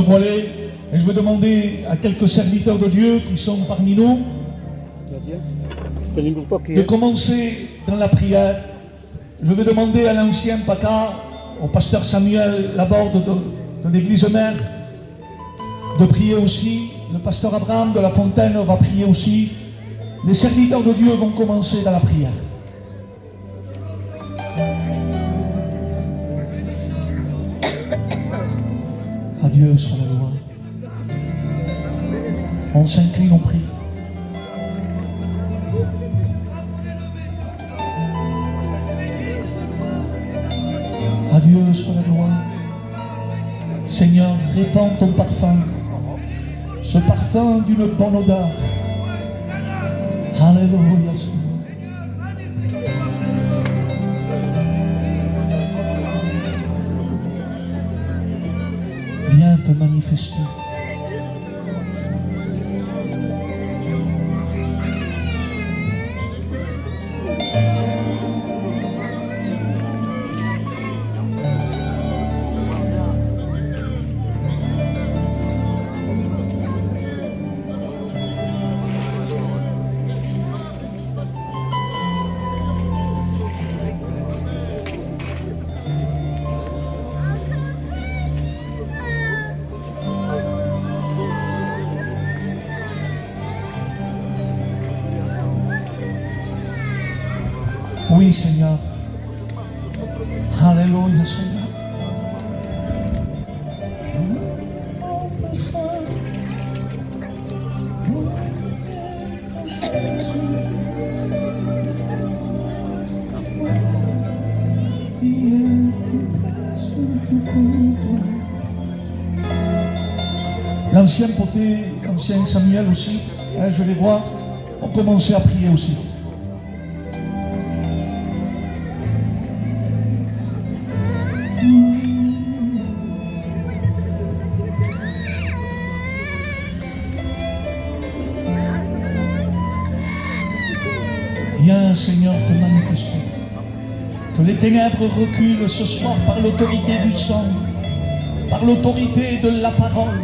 voiler et je veux demander à quelques serviteurs de Dieu qui sont parmi nous de commencer dans la prière. Je vais demander à l'ancien PACA, au pasteur Samuel Laborde de l'église mère, de prier aussi. Le pasteur Abraham de la Fontaine va prier aussi. Les serviteurs de Dieu vont commencer dans la prière. À Dieu soit la gloire. On s'incline, on prie. À Dieu soit la gloire. Seigneur, répands ton parfum, ce parfum d'une bonne odeur. Alléluia, Seigneur. Viens te manifester. Oui, Seigneur. Alléluia, Seigneur. L'ancien poté, l'ancien Samuel aussi, hein, je les vois, ont commencé à prier aussi. Viens, Seigneur, te manifester. Que les ténèbres reculent ce soir par l'autorité du sang, par l'autorité de la parole.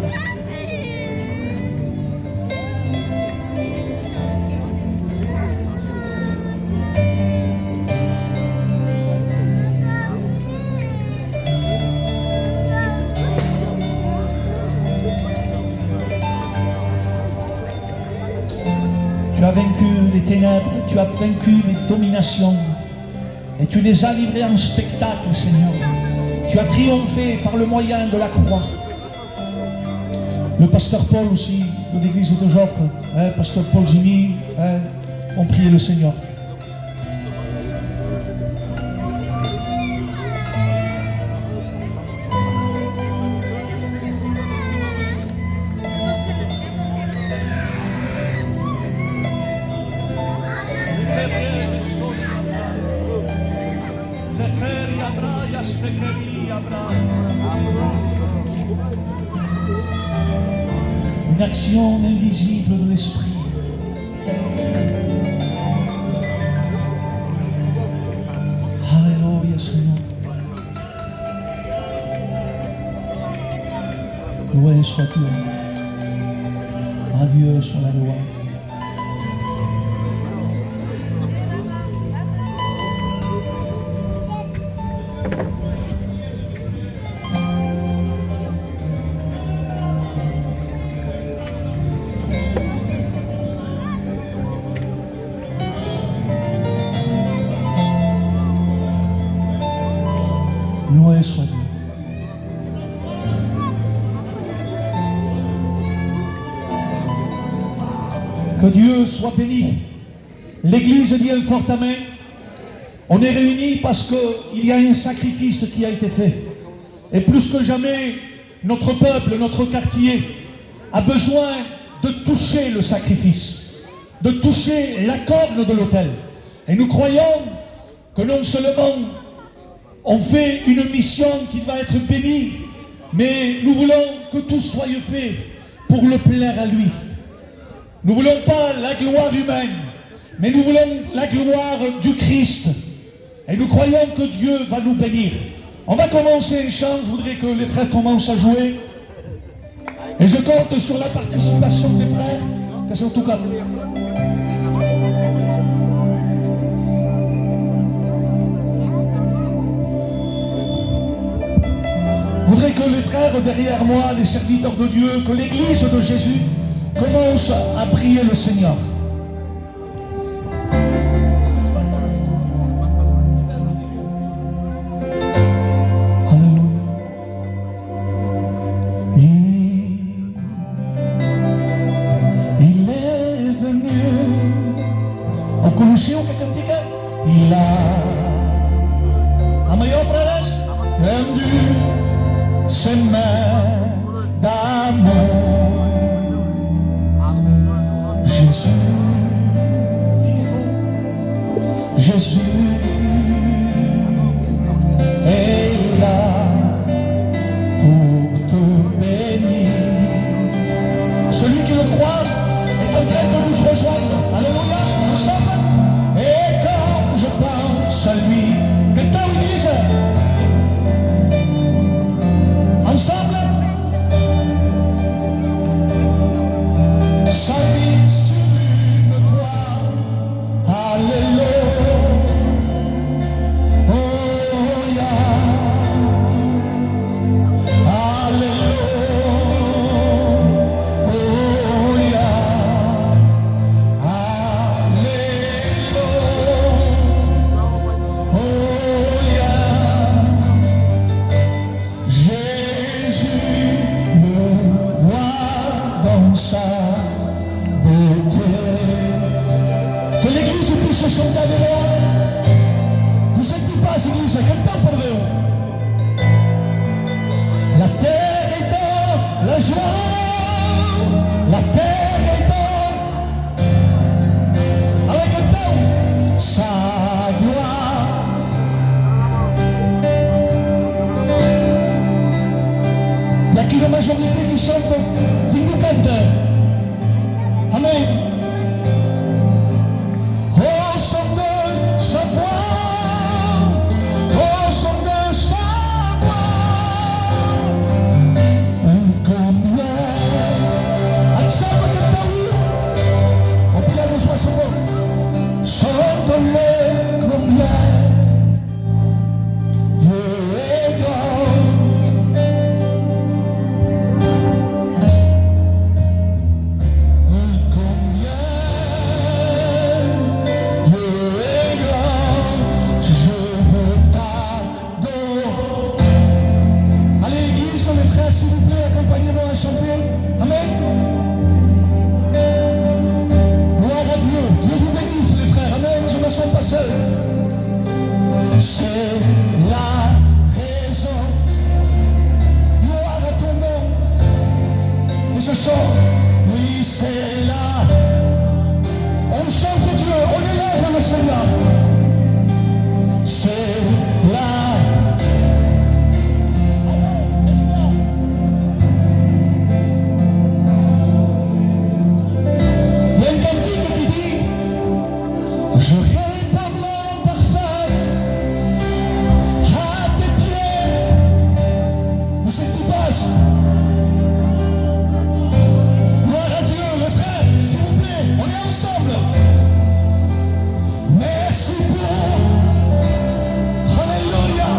Tu as vaincu les ténèbres, tu as vaincu les dominations et tu les as livrées en spectacle, Seigneur. Tu as triomphé par le moyen de la croix. Le pasteur Paul aussi, de l'église de Joffre, hein, pasteur Paul Jimmy, hein, ont prié le Seigneur. Une action invisible de l'esprit. Alléluia, Seigneur. Loué soit Dieu. À Dieu soit la gloire. Loué soit Dieu. Que Dieu soit béni. L'Église dit un fort amen. On est réunis parce qu'il y a un sacrifice qui a été fait. Et plus que jamais, notre peuple, notre quartier a besoin de toucher le sacrifice, de toucher la corne de l'autel. Et nous croyons que non seulement on fait une mission qui va être bénie, mais nous voulons que tout soit fait pour le plaire à lui. Nous ne voulons pas la gloire humaine, mais nous voulons la gloire du Christ. Et nous croyons que Dieu va nous bénir. On va commencer un chant, je voudrais que les frères commencent à jouer. Et je compte sur la participation des frères, que c'est en tout cas. Je voudrais que les frères derrière moi, les serviteurs de Dieu, que l'église de Jésus commence à prier le Seigneur. Il a, amayo frères, tendu ses mains d'amour. Jésus, Jésus est là pour te bénir. Celui qui le croit est en train de nous rejoindre. Alléluia, ensemble. Et quand je pense à lui, maintenant l'église, ensemble, sa vie sur une croix, alléluia, alléluia. Sa beauté. Que l'église puisse chanter avec moi. Ne sentez pas l'église, cantons pour Dieu. La terre est dans la joie, la terre est dans, avec un temps, sa gloire. Il n'y a qu'une majorité qui chante. Amen. Au son de sa voix, au son de sa voix, combien, ensemble que t'as vu, on peut la nous sa voix, chante-le combien, Dieu est grand. S'il vous plaît, accompagnez-moi à chanter. Amen. Gloire à Dieu. Dieu vous bénisse, les frères. Amen. Je ne me sens pas seul. C'est la raison. Gloire à ton nom. Et je chante. Oui, c'est là. On chante Dieu. On élève le Seigneur. C'est là. Je répands mon parfum à tes pieds. Où c'est que tu passes? Gloire à Dieu, les frères, s'il vous plaît, on est ensemble. Merci pour, alléluia.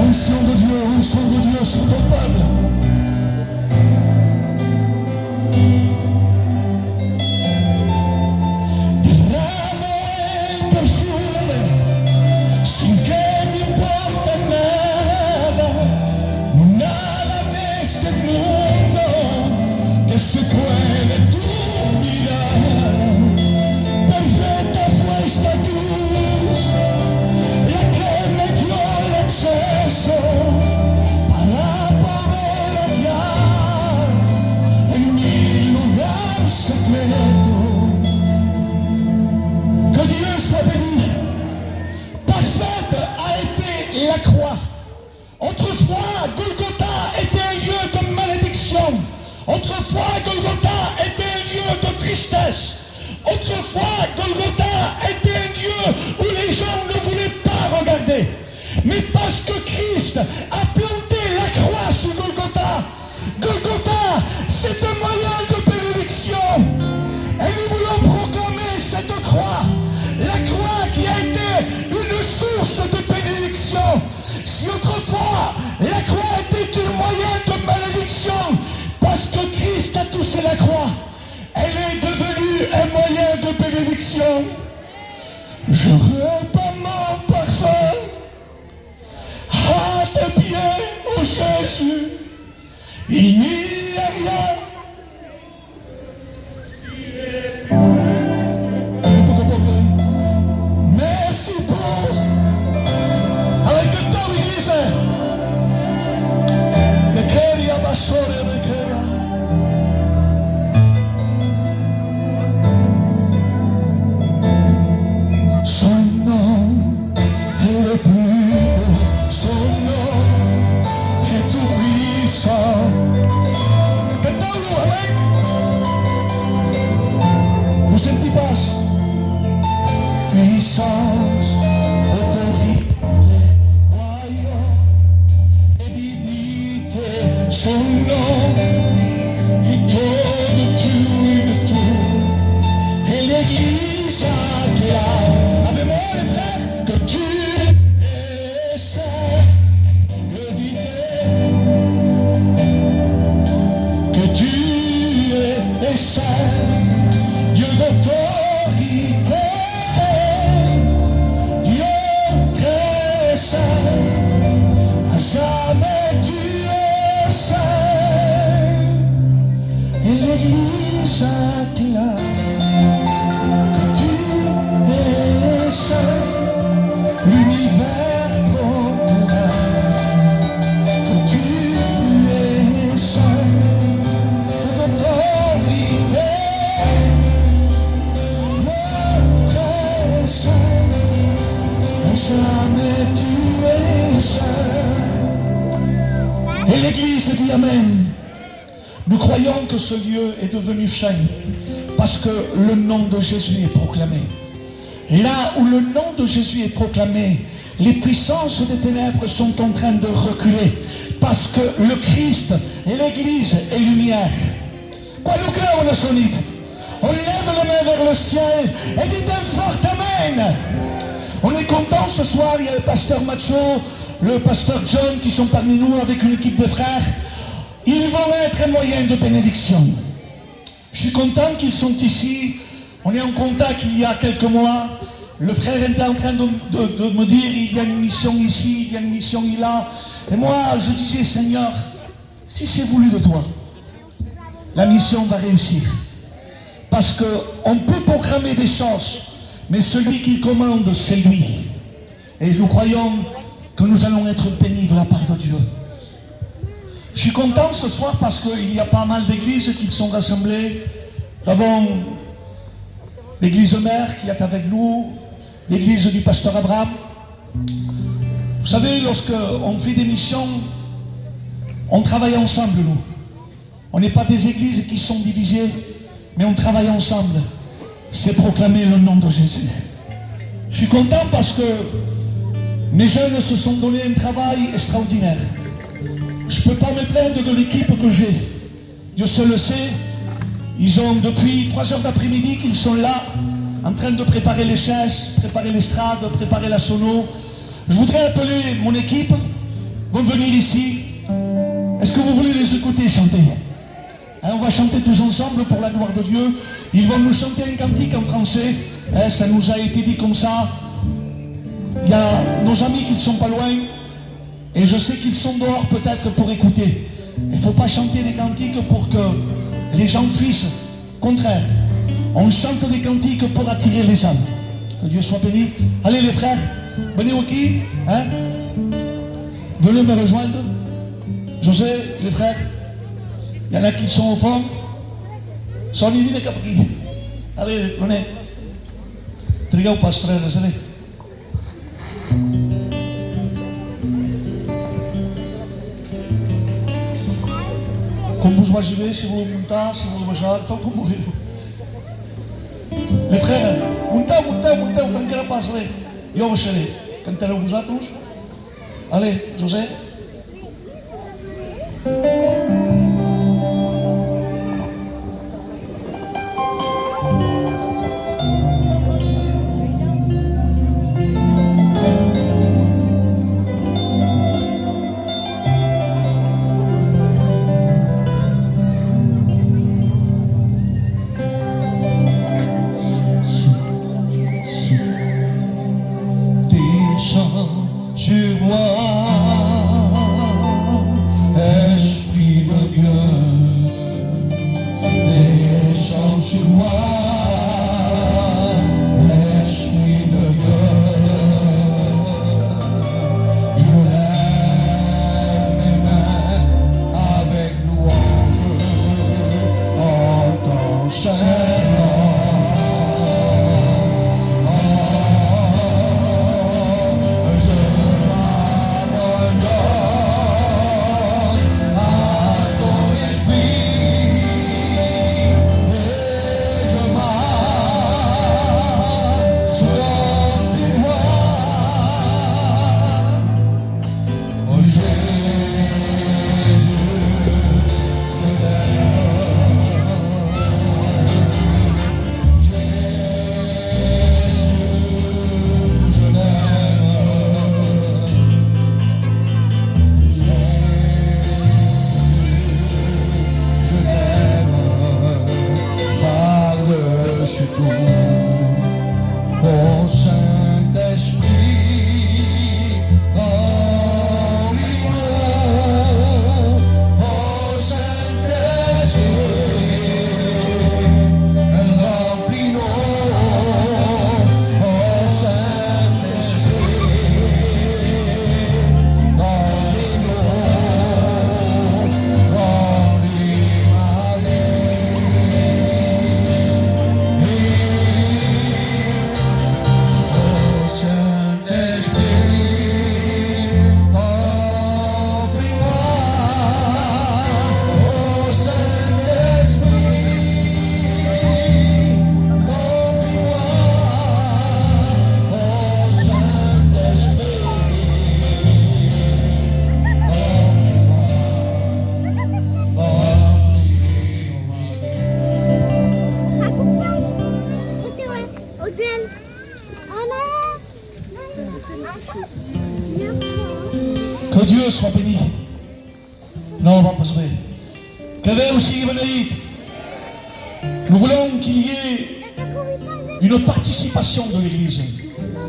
Onction de Dieu sur ton peuple. Se puede tu mirar, perfecta fue esta cruz, la que me dio el acceso para poder entrar en mi lugar secreto. Que Dieu soit béni. Parfaite a été la croix. Autrefois, Golgotha était un lieu de malédiction. Autrefois, Golgotha était un lieu de tristesse. Autrefois, Golgotha était un lieu où les gens ne voulaient pas regarder. Mais parce que Christ a planté la croix sur Golgotha, il n'y a rien. Merci pour avec le temps l'église. Le cœur y a bassore le cœur. Son nom est le plus beau, son nom est tout puissant. Cantons-nous, amen. Vous sentez pas? Puissance, autorité, royaume et dignité, son nom, il donne tout et de tout. Et l'église acclame, avec moi les frères, que tu es saint, le dites, que tu es saint, Dieu d'autorité. Jamais tu es saint, et l'église acclame que tu es saint, l'univers proclame que tu es saint, toute autorité, très saint, jamais tu es saint. Et l'église dit amen. Nous croyons que ce lieu est devenu saint parce que le nom de Jésus est proclamé. Là où le nom de Jésus est proclamé, les puissances des ténèbres sont en train de reculer parce que le Christ, l'église est lumière. Quoi nous créons le sonite? On lève les mains vers le ciel et dit un fort amen. On est content ce soir, il y a le pasteur Macho, le pasteur John qui sont parmi nous avec une équipe de frères. Ils vont être un moyen de bénédiction. Je suis content qu'ils sont ici. On est en contact il y a quelques mois. Le frère était en train de me dire, il y a une mission ici, il y a une mission là. Et moi, je disais, Seigneur, si c'est voulu de toi, la mission va réussir. Parce qu'on peut proclamer des choses, mais celui qui commande, c'est lui. Et nous croyons que nous allons être bénis de la part de Dieu. Je suis content ce soir parce qu'il y a pas mal d'églises qui sont rassemblées. Nous avons l'église mère qui est avec nous, l'église du pasteur Abraham. Vous savez, lorsqu'on fait des missions, on travaille ensemble, nous. On n'est pas des églises qui sont divisées, mais on travaille ensemble. C'est proclamer le nom de Jésus. Je suis content parce que mes jeunes se sont donné un travail extraordinaire. Je ne peux pas me plaindre de l'équipe que j'ai. Dieu seul le sait. Ils ont depuis 3 heures d'après-midi qu'ils sont là, en train de préparer les chaises, préparer l'estrade, préparer la sono. Je voudrais appeler mon équipe. Vont venir ici. Est-ce que vous voulez les écouter chanter? On va chanter tous ensemble pour la gloire de Dieu. Ils vont nous chanter un cantique en français. Ça nous a été dit comme ça. Il y a nos amis qui ne sont pas loin. Et je sais qu'ils sont dehors peut-être pour écouter. Il ne faut pas chanter des cantiques pour que les gens fuissent. Au contraire, on chante des cantiques pour attirer les âmes. Que Dieu soit béni. Allez les frères, venez au qui, hein? Venez me rejoindre. José, les frères. Il y en a qui sont au fond. Sont divines capri. Allez, venez. Trigueu pas, frères, allez. Com vos vagi bé, si voleu muntar, si voleu baixar, feu com vulgueu. Les frères, munteu, trencarà pas, allez. Jo baixaré. Cantareu vosaltres? Allez, José. Sur moi, sur moi, Esprit de Dieu. Je lève mes mains avec louange en ton Saint nom. Je m'abandonne à ton esprit et je marche dans tes voies. Oh Jésus, je t'aime. Jésus, je t'aime. Je t'aime par-dessus tout. Ô Saint-Esprit, remplis-nous. Ô Saint-Esprit, remplis-nous. Ô Saint-Esprit, remplis-nous. Remplis ma Que Dieu soit béni. Non, on va pas se faire. Que Dieu aussi béni. Nous voulons qu'il y ait une participation de l'Église.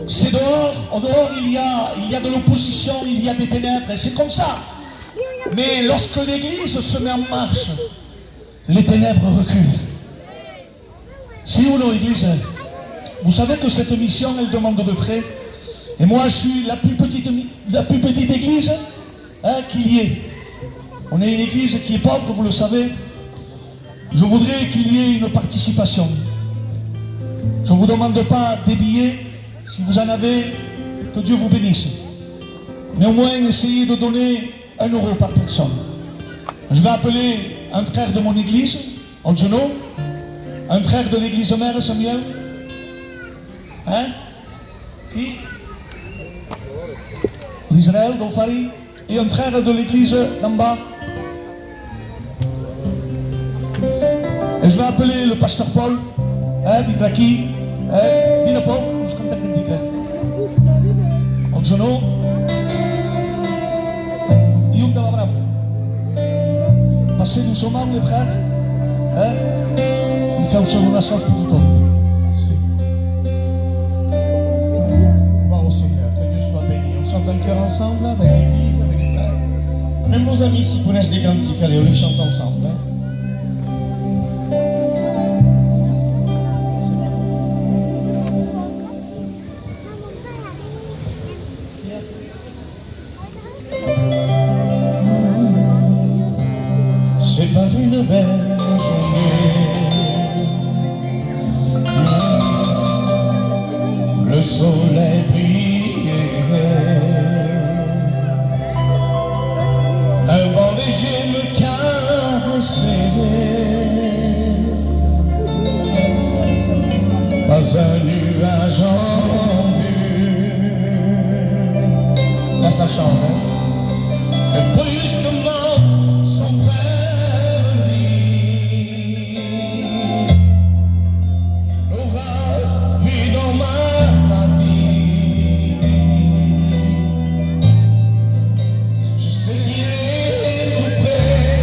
C'est dehors, au dehors il y a de l'opposition, il y a des ténèbres, et c'est comme ça. Mais lorsque l'Église se met en marche, les ténèbres reculent. Si ou non, Église? Vous savez que cette mission, elle demande de frais. Et moi, je suis la plus petite église qu'il y ait. On est une église qui est pauvre, vous le savez. Je voudrais qu'il y ait une participation. Je ne vous demande pas des billets. Si vous en avez, que Dieu vous bénisse. Mais au moins, essayez de donner 1 euro par personne. Je vais appeler un frère de mon église, Angelo, un frère de l'église mère, Samuel. Hein? Qui? L'Israël, Dolfari, et un frère de l'église d'en bas. Et je vais appeler le pasteur Paul, Bidraki, Dina Paul, je contacte un petit Angelo, Yum de Abraham. Passez doucement, les frères. Il fait un seul message pour tout le monde. On chante un chœur ensemble avec l'église, avec les frères. Même nos amis ici connaissent des cantiques, allez, on les chante ensemble. C'est par une belle journée, le soleil brille. Un vent léger me caressait, pas un nuage en vue. Là ça chante, hein? Et brusquement son prévenir, l'orage vit dans ma vie. Je sais qu'il est tout près.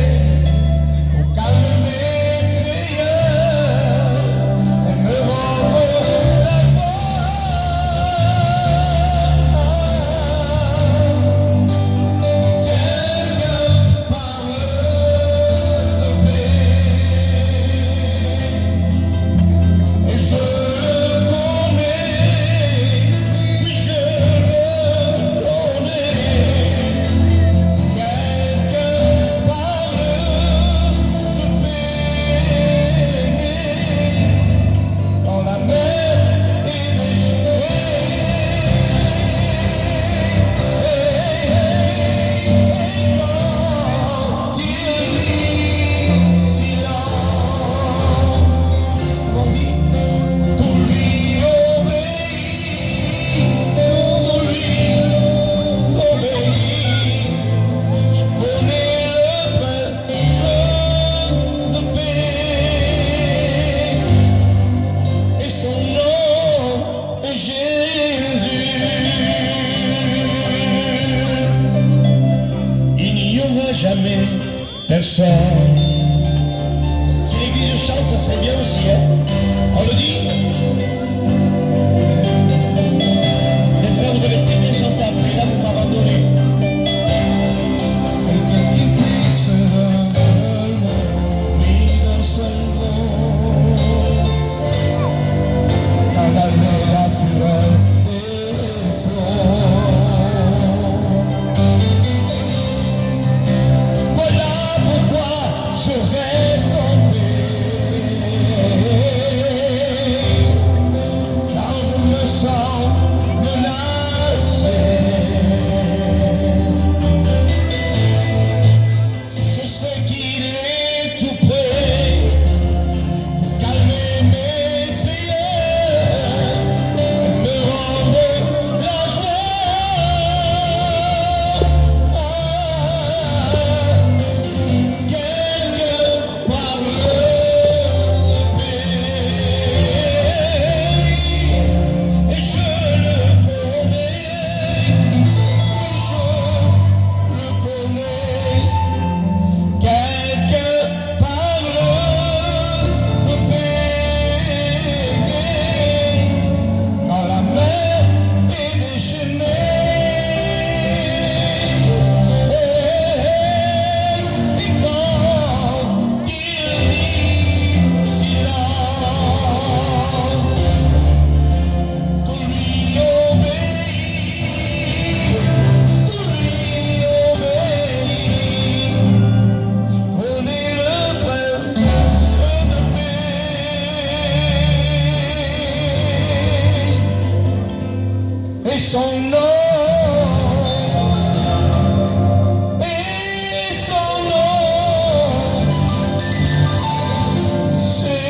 personne. Si l'église chante, ça serait bien aussi, hein? On le dit? Les frères, vous avez très bien chanté après, là vous m'abandonnez. Quelqu'un qui puisse d'un seul mot, oui d'un seul mot, calmer la fureur des flots. Voilà pourquoi je reste en paix, car je me sens menacé. Je sais qu'il est tout près pour calmer mes frayeurs et me rendre la joie. Quelqu'un parle de paix et je le connais, quelqu'un parle de paix quand la mer est déchaînée et quand il dit silence, tout lui obéit, tout lui obéit. Je connais le prince de paix et son nom, c'est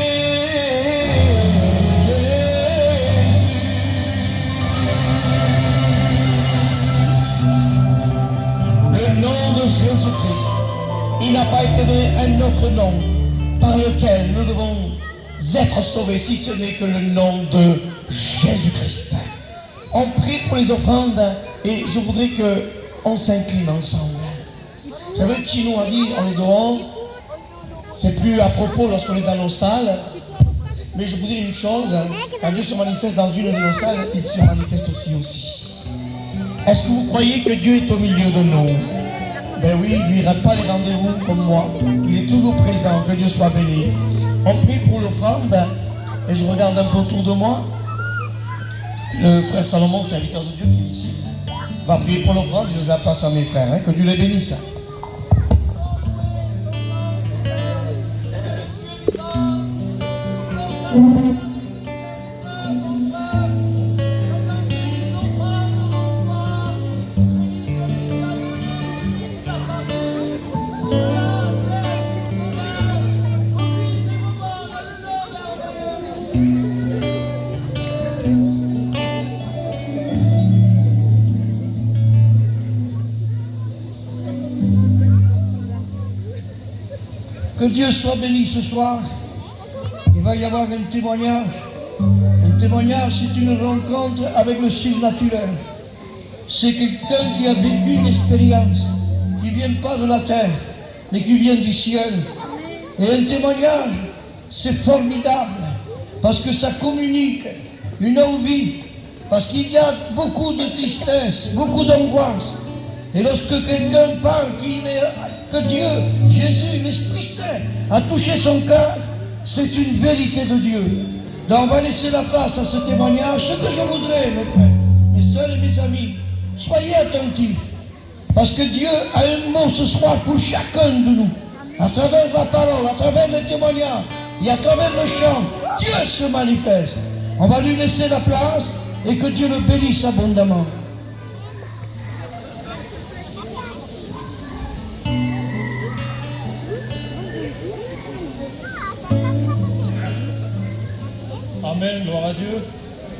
Jésus. Le nom de Jésus-Christ, il n'a pas été donné un autre nom par lequel nous devons être sauvés, si ce n'est que le nom de Jésus-Christ. On prie pour les offrandes et je voudrais qu'on s'incline ensemble. C'est vrai que Chino a dit, on est dehors, c'est plus à propos lorsqu'on est dans nos salles, mais je vous dis une chose, quand Dieu se manifeste dans une de nos salles, il se manifeste aussi. Est-ce que vous croyez que Dieu est au milieu de nous? Ben oui, lui il rate pas les rendez-vous comme moi. Il est toujours présent, que Dieu soit béni. On prie pour l'offrande et je regarde un peu autour de moi. Le frère Salomon, serviteur de Dieu qui est ici, va prier pour l'offrande. Je laisse la place à mes frères, hein, que Dieu les bénisse. Que Dieu soit béni ce soir. Il va y avoir un témoignage. Un témoignage, c'est une rencontre avec le surnaturel. C'est quelqu'un qui a vécu une expérience, qui ne vient pas de la terre, mais qui vient du ciel. Et un témoignage, c'est formidable, parce que ça communique une envie, parce qu'il y a beaucoup de tristesse, beaucoup d'angoisse. Et lorsque quelqu'un parle que Dieu, Jésus, l'Esprit Saint, a touché son cœur, c'est une vérité de Dieu. Donc on va laisser la place à ce témoignage. Ce que je voudrais, mes frères, mes sœurs et mes amis, soyez attentifs. Parce que Dieu a un mot ce soir pour chacun de nous. À travers la parole, à travers les témoignages et à travers le chant, Dieu se manifeste. On va lui laisser la place et que Dieu le bénisse abondamment. Amen, gloire à Dieu.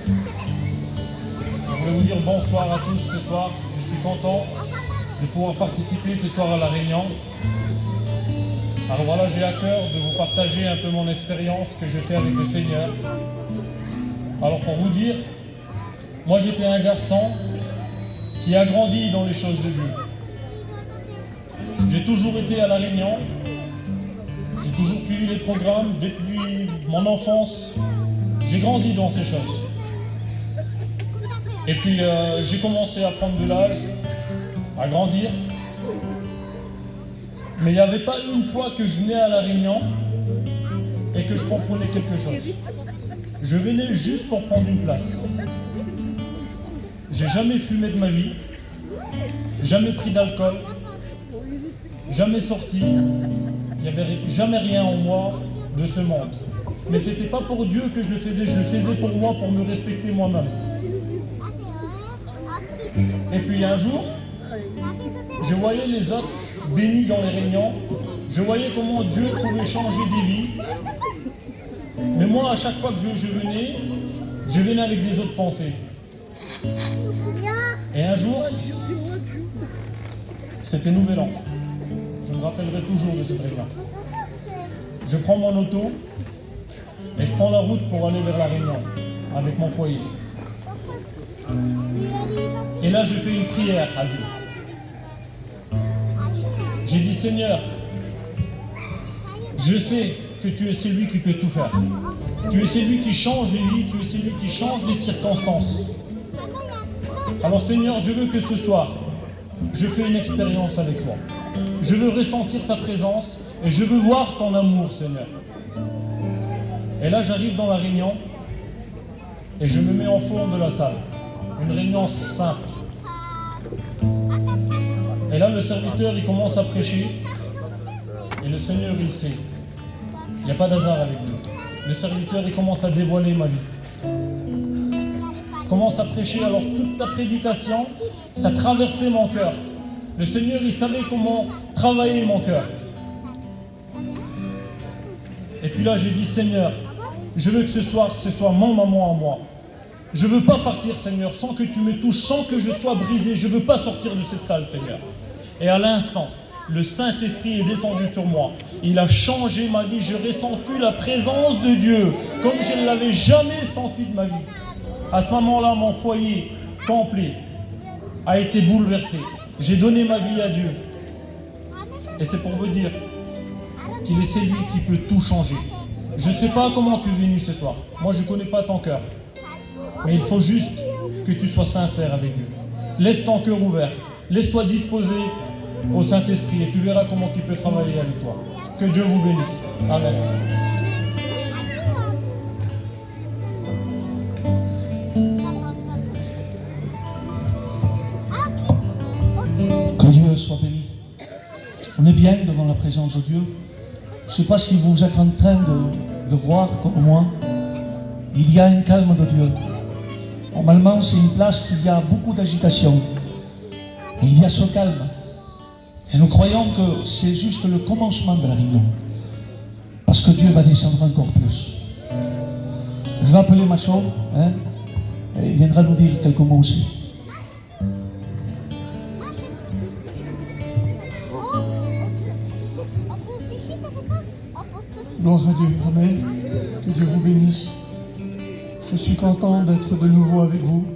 Je voulais vous dire bonsoir à tous ce soir. Je suis content de pouvoir participer ce soir à la réunion. Alors voilà, j'ai à cœur de vous partager un peu mon expérience que j'ai fait avec le Seigneur. Alors pour vous dire, moi j'étais un garçon qui a grandi dans les choses de Dieu. J'ai toujours été à La Réunion. J'ai toujours suivi les programmes depuis mon enfance. J'ai grandi dans ces choses. Et puis j'ai commencé à prendre de l'âge, à grandir. Mais il n'y avait pas une fois que je venais à La Réunion et que je comprenais quelque chose. Je venais juste pour prendre une place. J'ai jamais fumé de ma vie, jamais pris d'alcool, jamais sorti. Il n'y avait jamais rien en moi de ce monde. Mais ce n'était pas pour Dieu que je le faisais pour moi, pour me respecter moi-même. Et puis un jour, je voyais les autres bénis dans les réunions, je voyais comment Dieu pouvait changer des vies. Mais moi, à chaque fois que je venais avec des autres pensées. Et un jour, c'était Nouvel An. Je me rappellerai toujours de cette réunion. Je prends mon auto et je prends la route pour aller vers La Réunion avec mon foyer. Et là, je fais une prière à Dieu. J'ai dit, Seigneur, je sais que tu es celui qui peut tout faire. Tu es celui qui change les vies, tu es celui qui change les circonstances. Alors Seigneur, je veux que ce soir, je fais une expérience avec toi. Je veux ressentir ta présence et je veux voir ton amour, Seigneur. Et là, j'arrive dans la réunion et je me mets en fond de la salle. Une réunion simple. Et là, le serviteur, il commence à prêcher. Et le Seigneur, il sait. Il n'y a pas d'hasard avec lui. Le serviteur, il commence à dévoiler ma vie. Il commence à prêcher. Alors, toute ta prédication, ça traversait mon cœur. Le Seigneur, il savait comment travailler mon cœur. Et puis là, j'ai dit, Seigneur, je veux que ce soir, ce soit mon moment à moi. Je ne veux pas partir, Seigneur, sans que tu me touches, sans que je sois brisé. Je ne veux pas sortir de cette salle, Seigneur. Et à l'instant, le Saint-Esprit est descendu sur moi. Il a changé ma vie. J'ai ressenti la présence de Dieu comme je ne l'avais jamais senti de ma vie. À ce moment-là, mon foyer complet a été bouleversé. J'ai donné ma vie à Dieu. Et c'est pour vous dire qu'il est celui qui peut tout changer. Je ne sais pas comment tu es venu ce soir. Moi, je ne connais pas ton cœur. Mais il faut juste que tu sois sincère avec Dieu. Laisse ton cœur ouvert. Laisse-toi disposer au Saint-Esprit et tu verras comment il peut travailler avec toi. Que Dieu vous bénisse. Amen. Que Dieu soit béni. On est bien devant la présence de Dieu. Je ne sais pas si vous êtes en train de voir comme moi. Il y a un calme de Dieu. Normalement, c'est une place où il y a beaucoup d'agitation. Mais il y a ce calme. Et nous croyons que c'est juste le commencement de la réunion. Parce que Dieu va descendre encore plus. Je vais appeler Macho, et il viendra nous dire quelques mots aussi. Gloire à Dieu, Amen. Que Dieu vous bénisse. Je suis content d'être de nouveau avec vous.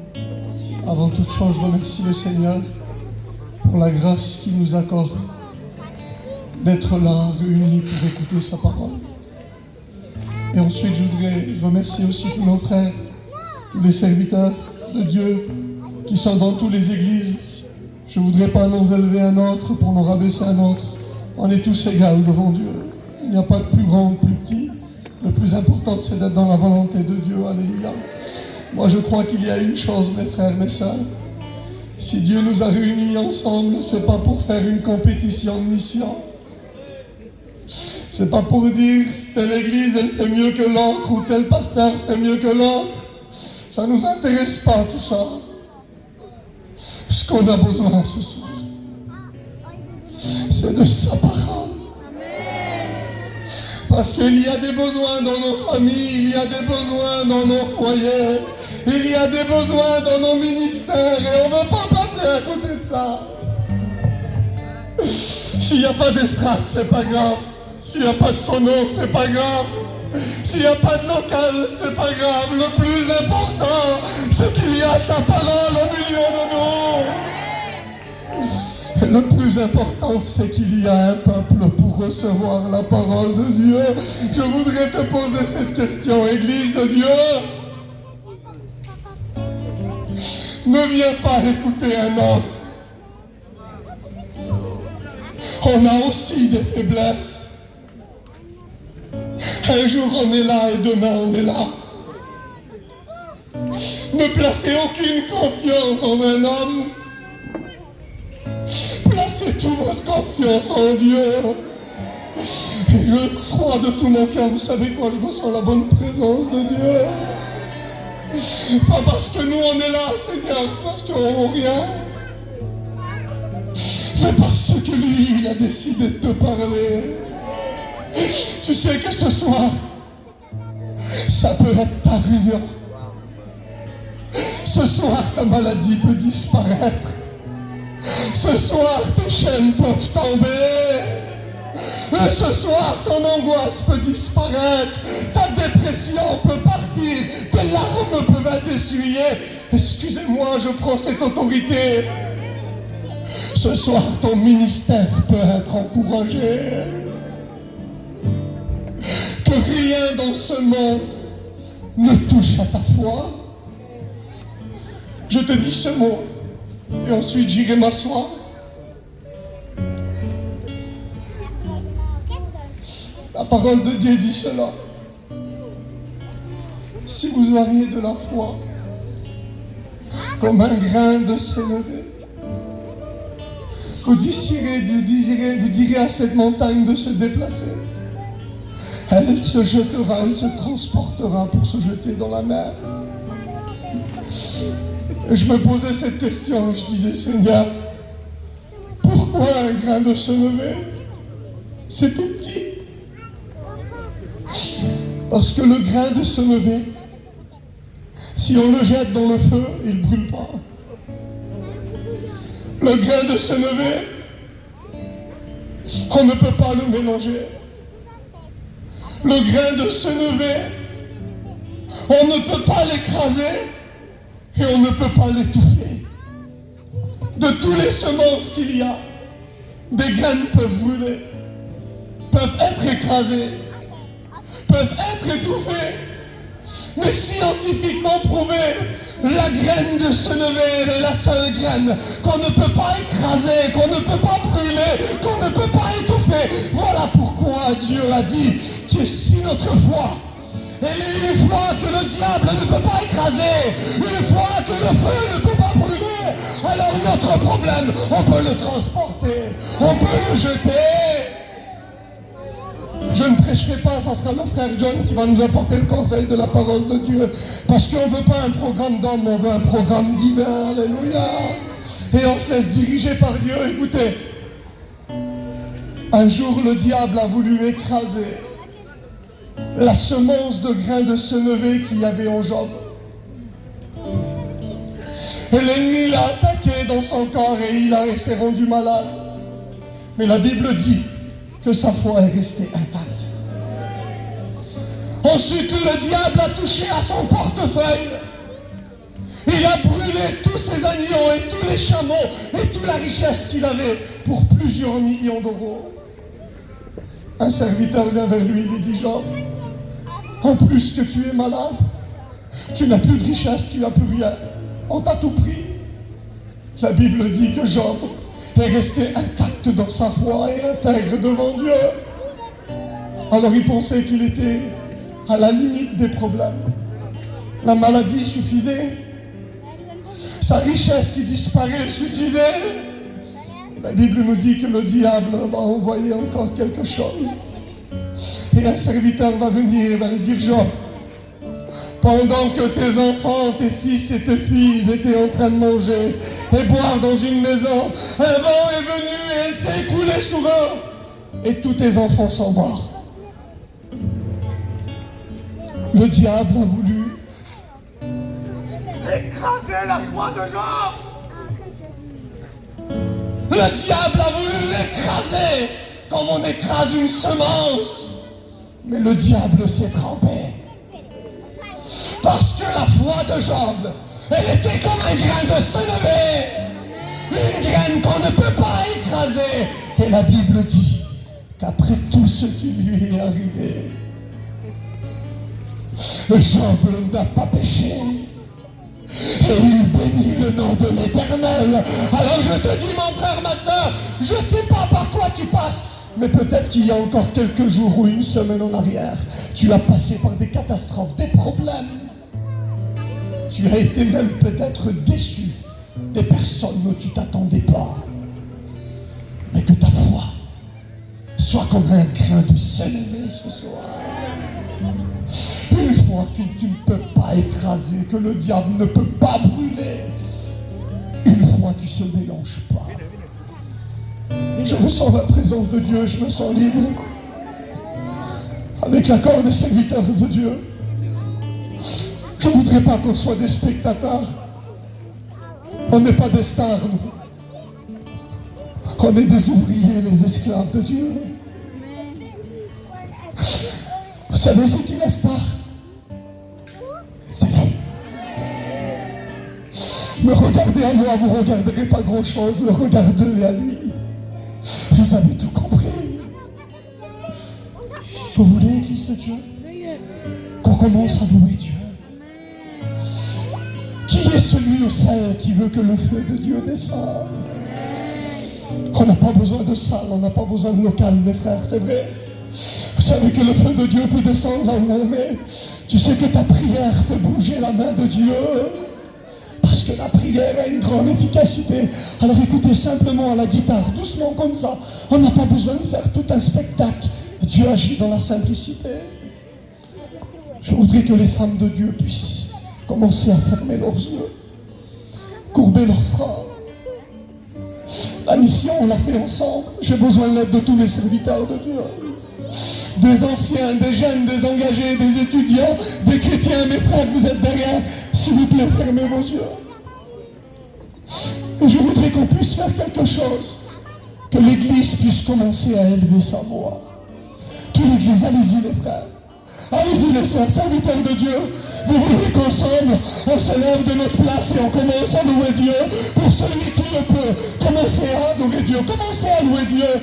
Avant toute chose, je remercie le Seigneur pour la grâce qu'il nous accorde d'être là, réunis pour écouter sa parole. Et ensuite, je voudrais remercier aussi tous nos frères, tous les serviteurs de Dieu qui sont dans toutes les églises. Je ne voudrais pas nous élever un autre pour nous rabaisser un autre. On est tous égaux devant Dieu. Il n'y a pas de plus grand ou de plus petit. Le plus important, c'est d'être dans la volonté de Dieu. Alléluia. Moi, je crois qu'il y a une chose, mes frères, mes sœurs. Si Dieu nous a réunis ensemble, ce n'est pas pour faire une compétition de mission. Ce n'est pas pour dire telle église, elle fait mieux que l'autre, ou tel pasteur fait mieux que l'autre. Ça ne nous intéresse pas, tout ça. Ce qu'on a besoin ce soir, c'est de sa parole. Parce qu'il y a des besoins dans nos familles, il y a des besoins dans nos foyers, il y a des besoins dans nos ministères et on ne veut pas passer à côté de ça. S'il n'y a pas d'estrade, c'est pas grave. S'il n'y a pas de sonore, c'est pas grave. S'il n'y a pas de local, c'est pas grave. Le plus important, c'est qu'il y a sa parole au milieu de nous. le plus important, c'est qu'il y a un peuple pour recevoir la parole de Dieu. Je voudrais te poser cette question, Église de Dieu. Ne viens pas écouter un homme. On a aussi des faiblesses. Un jour on est là et demain on est là. Ne placez aucune confiance dans un homme. Placez toute votre confiance en Dieu. Et je crois de tout mon cœur, vous savez quoi, je ressens la bonne présence de Dieu. Pas parce que nous on est là, Seigneur, parce qu'on ne vaut rien. Mais parce que lui, il a décidé de te parler. Tu sais que ce soir, ça peut être ta ruine. Ce soir, ta maladie peut disparaître. Ce soir, tes chaînes peuvent tomber. Ce soir, ton angoisse peut disparaître. Ta dépression peut partir. Tes larmes peuvent être essuyées. Excusez-moi, je prends cette autorité. Ce soir, ton ministère peut être encouragé. Que rien dans ce monde ne touche à ta foi. Je te dis ce mot, et ensuite j'irai m'asseoir. La parole de Dieu dit cela. Si vous aviez de la foi, comme un grain de sénévé, vous direz à cette montagne de se déplacer. Elle se jettera, elle se transportera pour se jeter dans la mer. Et je me posais cette question et je disais, Seigneur, pourquoi un grain de sénévé? C'est tout petit. Parce que le grain de sénévé, si on le jette dans le feu, il ne brûle pas. Le grain de sénévé, on ne peut pas le mélanger. Le grain de sénévé, on ne peut pas l'écraser et on ne peut pas l'étouffer. De toutes les semences qu'il y a, des graines peuvent brûler, peuvent être écrasées, peuvent être étouffées. Mais scientifiquement prouvé, la graine de sénévé est la seule graine qu'on ne peut pas écraser, qu'on ne peut pas brûler, qu'on ne peut pas étouffer. Voilà pourquoi Dieu a dit que si notre foi, elle est une foi que le diable ne peut pas écraser, une foi que le feu ne peut pas brûler, alors notre problème, on peut le transporter, on peut le jeter. Je ne prêcherai pas, ça sera le frère John qui va nous apporter le conseil de la parole de Dieu. Parce qu'on ne veut pas un programme d'homme, on veut un programme divin, alléluia. Et on se laisse diriger par Dieu. Écoutez, un jour le diable a voulu écraser la semence de grain de sénévé qu'il y avait en Job. Et l'ennemi l'a attaqué dans son corps et il s'est rendu malade. Mais la Bible dit que sa foi est restée intacte. Ensuite, le diable a touché à son portefeuille. Il a brûlé tous ses agneaux et tous les chameaux et toute la richesse qu'il avait pour plusieurs millions d'euros. Un serviteur vient vers lui et lui dit, Job, en plus que tu es malade, tu n'as plus de richesse, tu n'as plus rien. On t'a tout pris. La Bible dit que Job est resté intact dans sa foi et intègre devant Dieu. Alors il pensait qu'il était à la limite des problèmes. La maladie suffisait. Sa richesse qui disparaît suffisait. La Bible nous dit que le diable va envoyer encore quelque chose. Et un serviteur va venir et va lui dire, Job, pendant que tes enfants, tes fils et tes filles étaient en train de manger et boire dans une maison, un vent est venu et il s'est écoulé sur eux. Et tous tes enfants sont morts. Le diable a voulu écraser la foi de Job. Le diable a voulu l'écraser comme on écrase une semence. Mais le diable s'est trompé. Parce que la foi de Job, elle était comme un grain de sénévé. une graine qu'on ne peut pas écraser. Et la Bible dit qu'après tout ce qui lui est arrivé, Job n'a pas péché. Et il bénit le nom de l'Éternel. Alors je te dis, mon frère, ma soeur, je ne sais pas par quoi tu passes, mais peut-être qu'il y a encore quelques jours ou une semaine en arrière, tu as passé par des catastrophes, des problèmes. Tu as été même peut-être déçu des personnes où tu ne t'attendais pas. Mais que ta foi soit comme un grain de sel ce soir. Une foi que tu ne peux pas écraser, que le diable ne peut pas brûler. Une foi qui ne se mélange pas. Je ressens la présence de Dieu, je me sens libre. Avec l'accord des serviteurs de Dieu. Je ne voudrais pas qu'on soit des spectateurs. On n'est pas des stars, nous. On est des ouvriers, les esclaves de Dieu. Vous savez c'est qui la star? C'est lui. Me regardez à moi, vous ne regarderez pas grand-chose. Le regardez à lui. Vous avez tout compris. Vous voulez, Église de Dieu, qu'on commence à louer Dieu? Qui est celui au ciel qui veut que le feu de Dieu descende? On n'a pas besoin de salle, on n'a pas besoin de local, mes frères, c'est vrai. Vous savez que le feu de Dieu peut descendre là où on est. Tu sais que ta prière fait bouger la main de Dieu. Parce que la prière a une grande efficacité. Alors écoutez simplement à la guitare, doucement comme ça. On n'a pas besoin de faire tout un spectacle. Dieu agit dans la simplicité. Je voudrais que les femmes de Dieu puissent commencer à fermer leurs yeux, courber leurs front. La mission, on l'a fait ensemble. J'ai besoin de l'aide de tous les serviteurs de Dieu. Des anciens, des jeunes, des engagés, des étudiants, des chrétiens. Mes frères, vous êtes derrière. S'il vous plaît, fermez vos yeux. Et je voudrais qu'on puisse faire quelque chose. Que l'Église puisse commencer à élever sa voix. Toute l'Église, allez-y les frères. Allez-y les sœurs, serviteurs de Dieu. Vous voulez qu'ensemble, on se lève de notre place et on commence à louer Dieu. Pour celui qui le peut, commencez à adorer Dieu. Commencez à louer Dieu.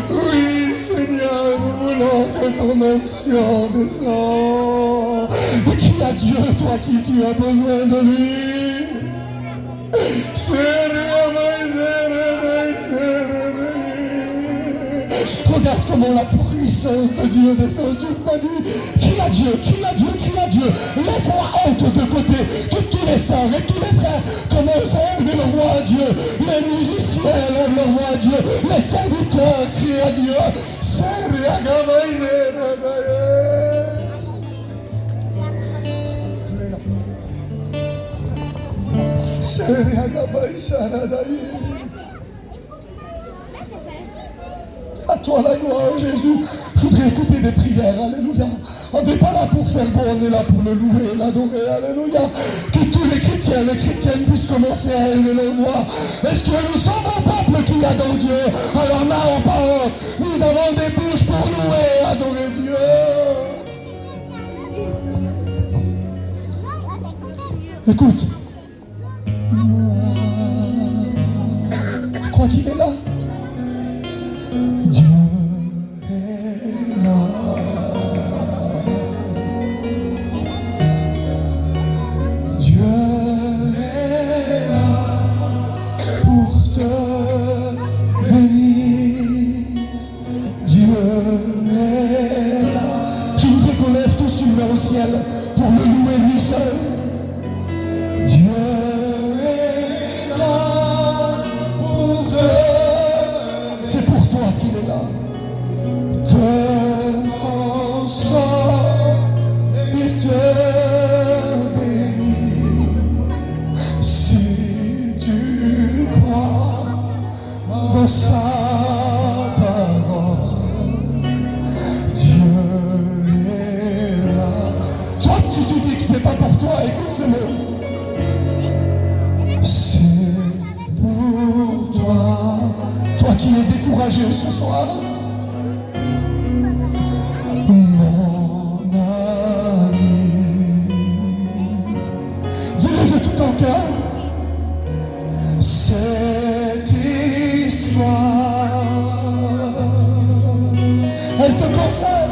Oui, Seigneur, nous voulons que ton onction descende. Et qui a Dieu, toi qui tu as besoin de lui? Regarde comment la puissance de Dieu descend sur ta vie. Qui a Dieu? Qui a Dieu? Qui a Dieu? Laisse la honte de côté. Que tous les sœurs et tous les frères commencent à élever leur voix à Dieu. Les musiciens élèvent leur voix à Dieu. Les serviteurs crient à Dieu. À toi la gloire, Jésus. Je voudrais écouter des prières, alléluia. On n'est pas là pour faire bon, on est là pour le louer, l'adorer, alléluia. Que tous les chrétiens, les chrétiennes puissent commencer à élever leur voix. Est-ce que nous sommes un peuple qui adore Dieu? Alors là, en parole, nous avons des bouches pour louer, adorer Dieu. Écoute. Je crois qu'il est là. Dieu est là. Dieu est là pour te bénir. Dieu est là. Je voudrais qu'on lève tous une main au ciel pour le louer lui seul. Dieu est là pour te. C'est pour toi qu'il est là. Te ensemble et te bénir. Si tu crois dans sa parole, Dieu est là. Toi, tu te dis que c'est pas pour toi. t'encourager ce soir. Mon ami, dis-le de tout ton cœur. Cette histoire, elle te concerne.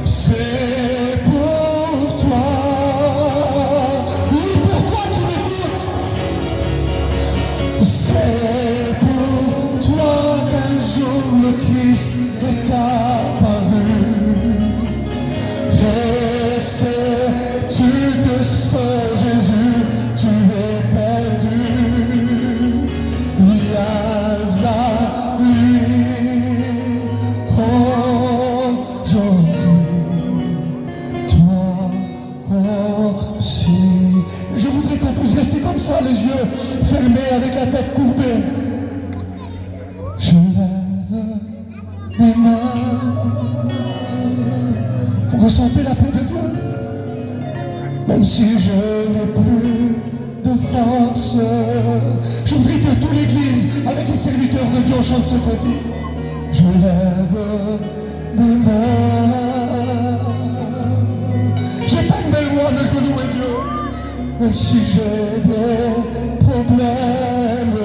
C'est pour toi, oui, pour toi qui m'écoutes. C'est pour toi qu'un jour le Christ est apparu. Et sais-tu que sans Jésus tu es perdu? Viens à lui aujourd'hui, toi aussi. Je voudrais qu'on puisse rester comme ça, les yeux fermés, avec la tête courbée. Je lève mes mains. Vous ressentez la paix de Dieu? Même si je n'ai plus de force, je voudrais que toute l'église, avec les serviteurs de Dieu, chante ce côté. Je lève mes mains. J'ai pas de belle voix, mais je veux louer Dieu. Même si j'ai des problèmes,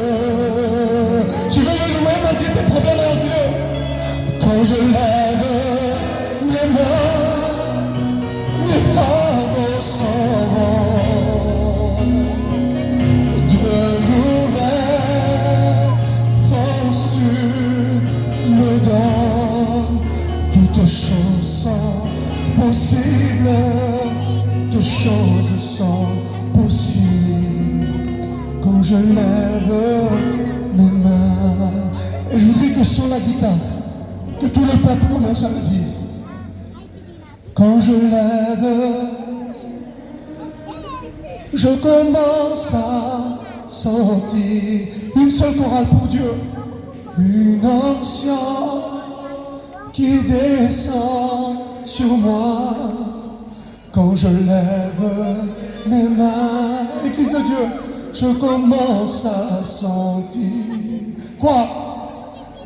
tu veux me louer malgré tes problèmes, alors dis-le. Quand je lève mes mains, mes fardeaux s'en vont. De nouvelles forces tu me donnes. Toutes choses sont possibles, toutes choses sont possibles quand je lève mes mains. Et je voudrais que sur la guitare, que tout le peuple commence à le dire. Quand je lève, je commence à sentir une seule chorale pour Dieu, une onction qui descend sur moi. Quand je lève mes mains, Église de Dieu, je commence à sentir quoi?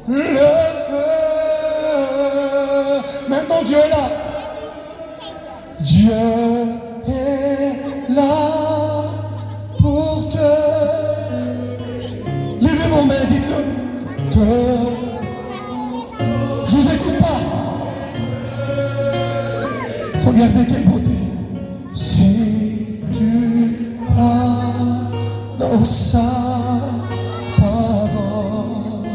Le feu. Maintenant Dieu est là. Dieu est là pour te. Levez vos mains, dites-le. Je vous écoute pas. Regardez quelle beauté. Si tu crois dans sa parole,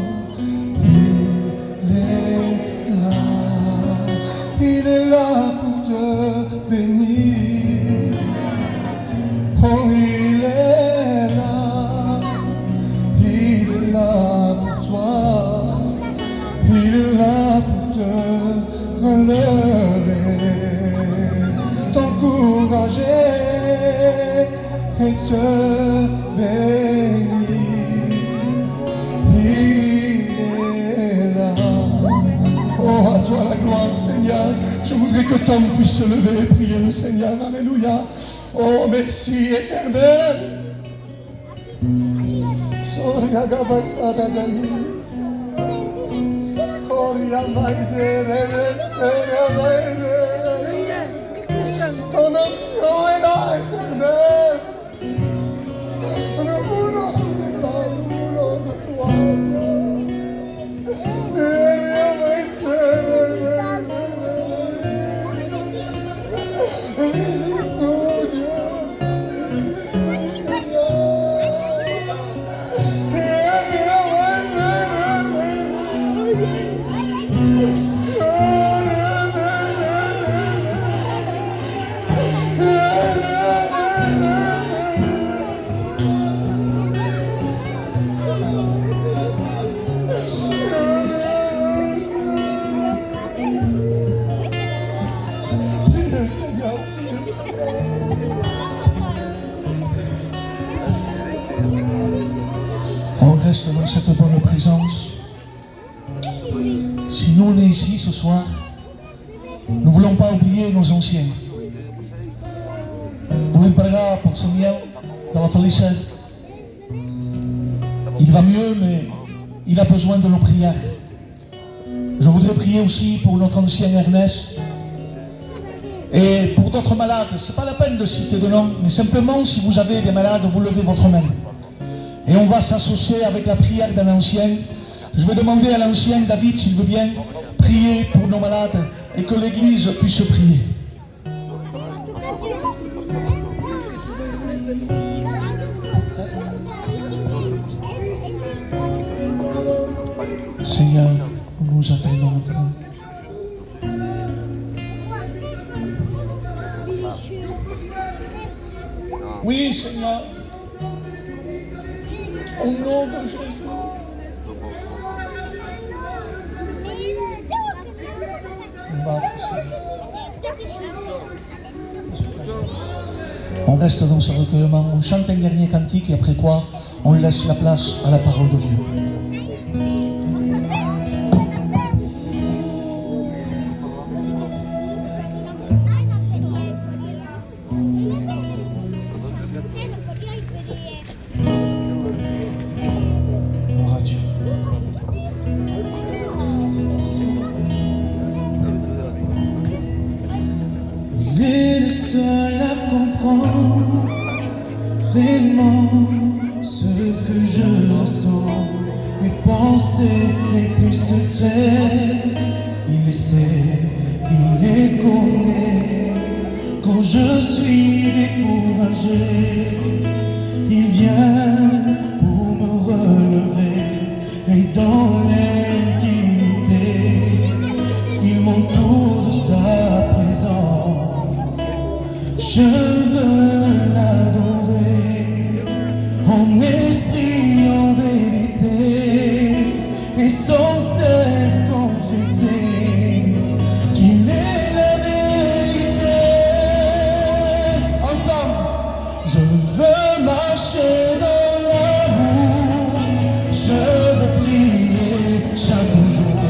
il est là pour te bénir. Oh, il est là pour toi. Il est là pour te relever, t'encourager et te bénir. Il est là. Oh, à toi la gloire, Seigneur. Je voudrais que Tom puisse se lever et prier le Seigneur. Alléluia. Oh, merci éternel. Soria Gabasaradaï. Ton onction est là, éternel. Nous voulons de toi, nous voulons de toi. Visite-nous, Dieu. On reste dans cette bonne présence. Si nous on est ici ce soir, nous ne voulons pas oublier nos anciens. Volem pregar pel Samuel de la Felisa. Il va mieux, mais il a besoin de nos prières. Je voudrais prier aussi pour notre ancien Ernest et pour d'autres malades. Ce n'est pas la peine de citer de nom, mais simplement si vous avez des malades, vous levez votre main. Et on va s'associer avec la prière d'un ancien. Je vais demander à l'ancien David, s'il veut bien, prier pour nos malades et que l'Église puisse prier. Seigneur, nous attendons maintenant. Oui, Seigneur. Au nom de Jésus. On reste dans ce recueillement, on chante un dernier cantique et après quoi, on laisse la place à la parole de Dieu. Gloire à Dieu. Il est le seul à comprendre vraiment ce que je ressens, mes pensées les plus secrètes. Il les sait, il les connaît. Quand je suis découragé, il vient pour me relever. Et dans l'intimité, il m'entoure de sa présence. Je veux l'adorer en esprit, en vérité, et sans cesse confesser qu'il est la vérité. Ensemble, je veux marcher dans l'amour, je veux prier chaque jour.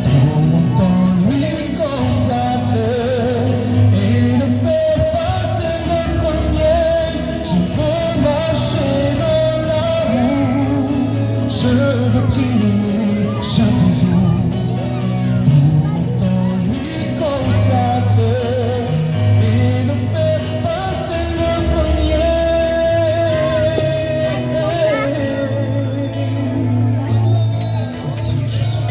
Pour mon temps lui consacrer et ne faire passer le premier. Je veux marcher dans l'amour, je veux prier chaque jour. Pour mon temps lui consacrer et ne faire passer le premier. Merci Jésus.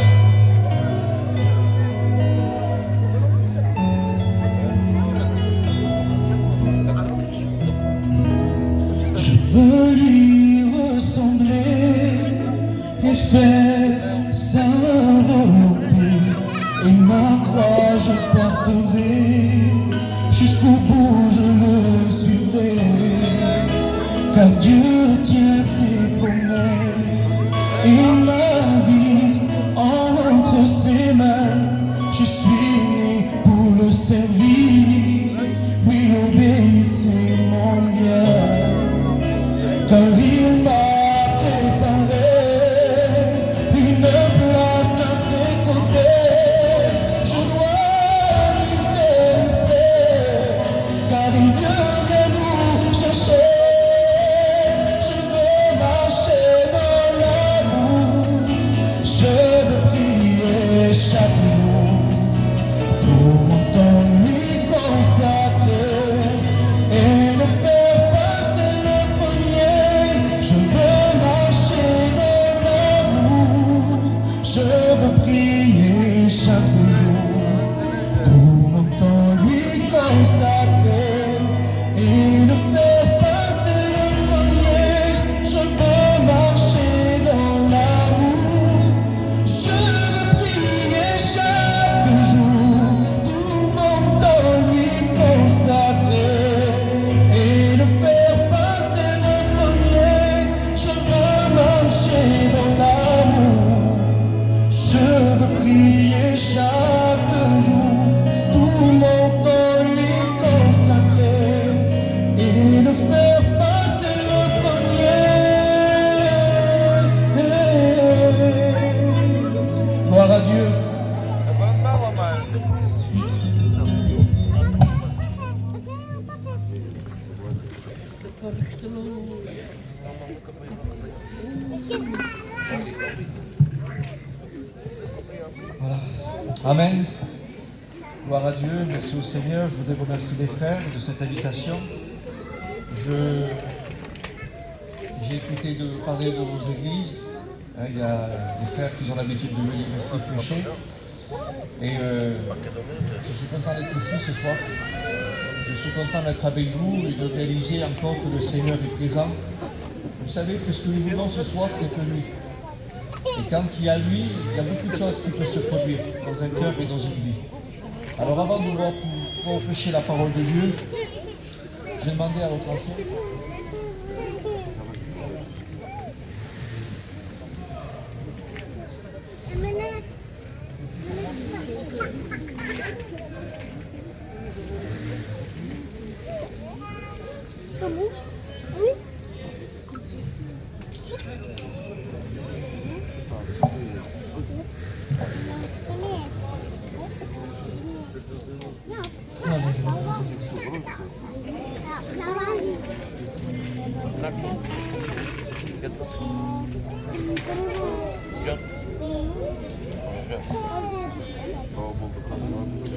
Je veux lui ressembler et faire sa volonté. Et ma croix je porterai, jusqu'au bout je le suivrai. Car Dieu tient ses promesses et ma vie entre ses mains. Je suis né pour le servir, lui obéir c'est mon bien. Car il m'a préparé une place à ses côtés. Je dois lui faire paix, car il vient nous chercher. Je veux marcher dans l'amour, je veux prier chaque jour. Pour mon temps lui consacrer et ne faire passer le premier. Je veux marcher dans l'amour, je veux prier chaque jour. Pour mon temps lui consacrer et ne faire passer le premier. Je veux marcher dans l'amour, je veux prier chaque jour. Tout mon temps lui consacrer et ne faire passer le premier. Je veux marcher dans l'amour, je veux prier chaque jour. Tout mon temps lui consacrer et ne faire passer le premier. Gloire à Dieu. Amen. Gloire à Dieu, merci au Seigneur. Je voudrais remercier les frères de cette invitation. J'ai écouté parler de vos églises. Il y a des frères qui ont l'habitude de venir ici prêcher. Et je suis content d'être ici ce soir. Je suis content d'être avec vous et de réaliser encore que le Seigneur est présent. Vous savez que ce que nous voulons ce soir, c'est que lui. Et quand il y a lui, il y a beaucoup de choses qui peuvent se produire dans un cœur et dans une vie. Alors avant de pouvoir prêcher la parole de Dieu, je vais demander à notre ancien.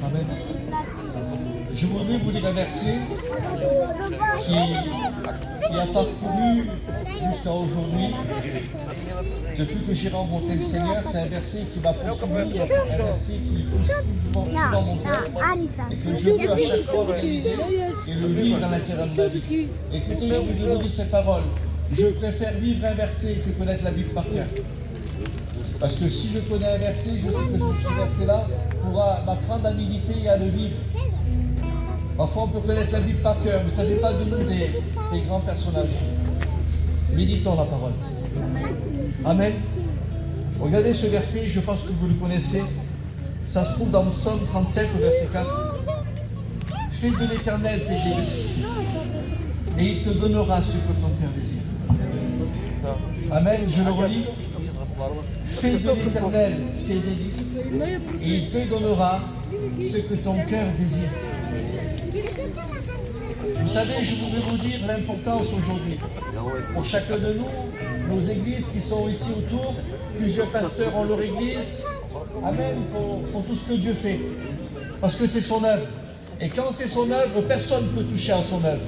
Amen. Je voudrais vous lire un verset qui a parcouru jusqu'à aujourd'hui. Depuis que j'ai rencontré le Seigneur, c'est un verset qui m'a poursuivi, un verset qui touche souvent mon cœur et que je veux à chaque fois réaliser et le vivre dans l'intérieur de ma vie. Écoutez, je vous dis ces paroles. Je préfère vivre un verset que connaître la Bible par cœur. Parce que si je connais un verset, je sais que ce verset-là pourra m'apprendre à militer et à le vivre. Parfois, on peut connaître la Bible par cœur, mais ça ne fait pas de nous des grands personnages. Méditons la parole. Amen. Regardez ce verset, je pense que vous le connaissez. Ça se trouve dans le Psaume 37, au verset 4. Fais de l'Éternel tes délices, et il te donnera ce que ton cœur désire. Amen, je le relis. Fais de l'Éternel tes délices, et il te donnera ce que ton cœur désire. Vous savez, je voudrais vous dire l'importance aujourd'hui, pour chacun de nous, nos églises qui sont ici autour, plusieurs pasteurs ont leur église. Amen, pour tout ce que Dieu fait. Parce que c'est son œuvre. Et quand c'est son œuvre, personne ne peut toucher à son œuvre.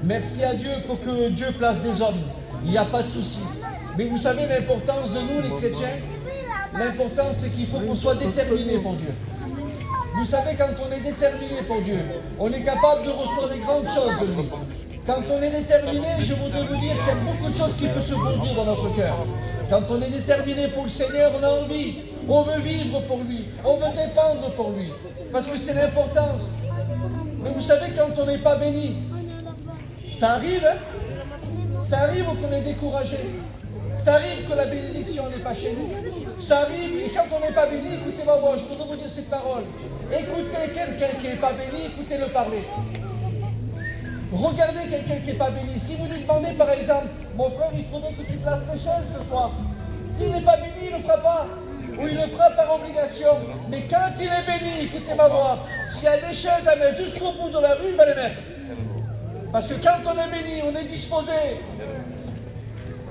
Merci à Dieu pour que Dieu place des hommes. Il n'y a pas de souci. Mais vous savez l'importance de nous, les chrétiens? L'importance, c'est qu'il faut qu'on soit déterminés pour Dieu. Vous savez, quand on est déterminé pour Dieu, on est capable de recevoir des grandes choses de lui. Quand on est déterminé, je voudrais vous dire qu'il y a beaucoup de choses qui peuvent se produire dans notre cœur. Quand on est déterminé pour le Seigneur, on a envie. On veut vivre pour lui. On veut dépendre pour lui. Parce que c'est l'importance. Mais vous savez, quand on n'est pas béni, ça arrive, hein? Ça arrive qu'on est découragé. Ça arrive que la bénédiction n'est pas chez nous. Ça arrive, et quand on n'est pas béni, écoutez-moi, moi, je voudrais vous dire cette parole. Écoutez quelqu'un qui n'est pas béni, écoutez-le parler. Regardez quelqu'un qui n'est pas béni. Si vous lui demandez, par exemple, mon frère, il faudrait que tu places les choses ce soir. S'il n'est pas béni, il ne le fera pas. Ou il le fera par obligation. Mais quand il est béni, écoutez-moi, moi, s'il y a des choses à mettre jusqu'au bout de la rue, il va les mettre. Parce que quand on est béni, on est disposé.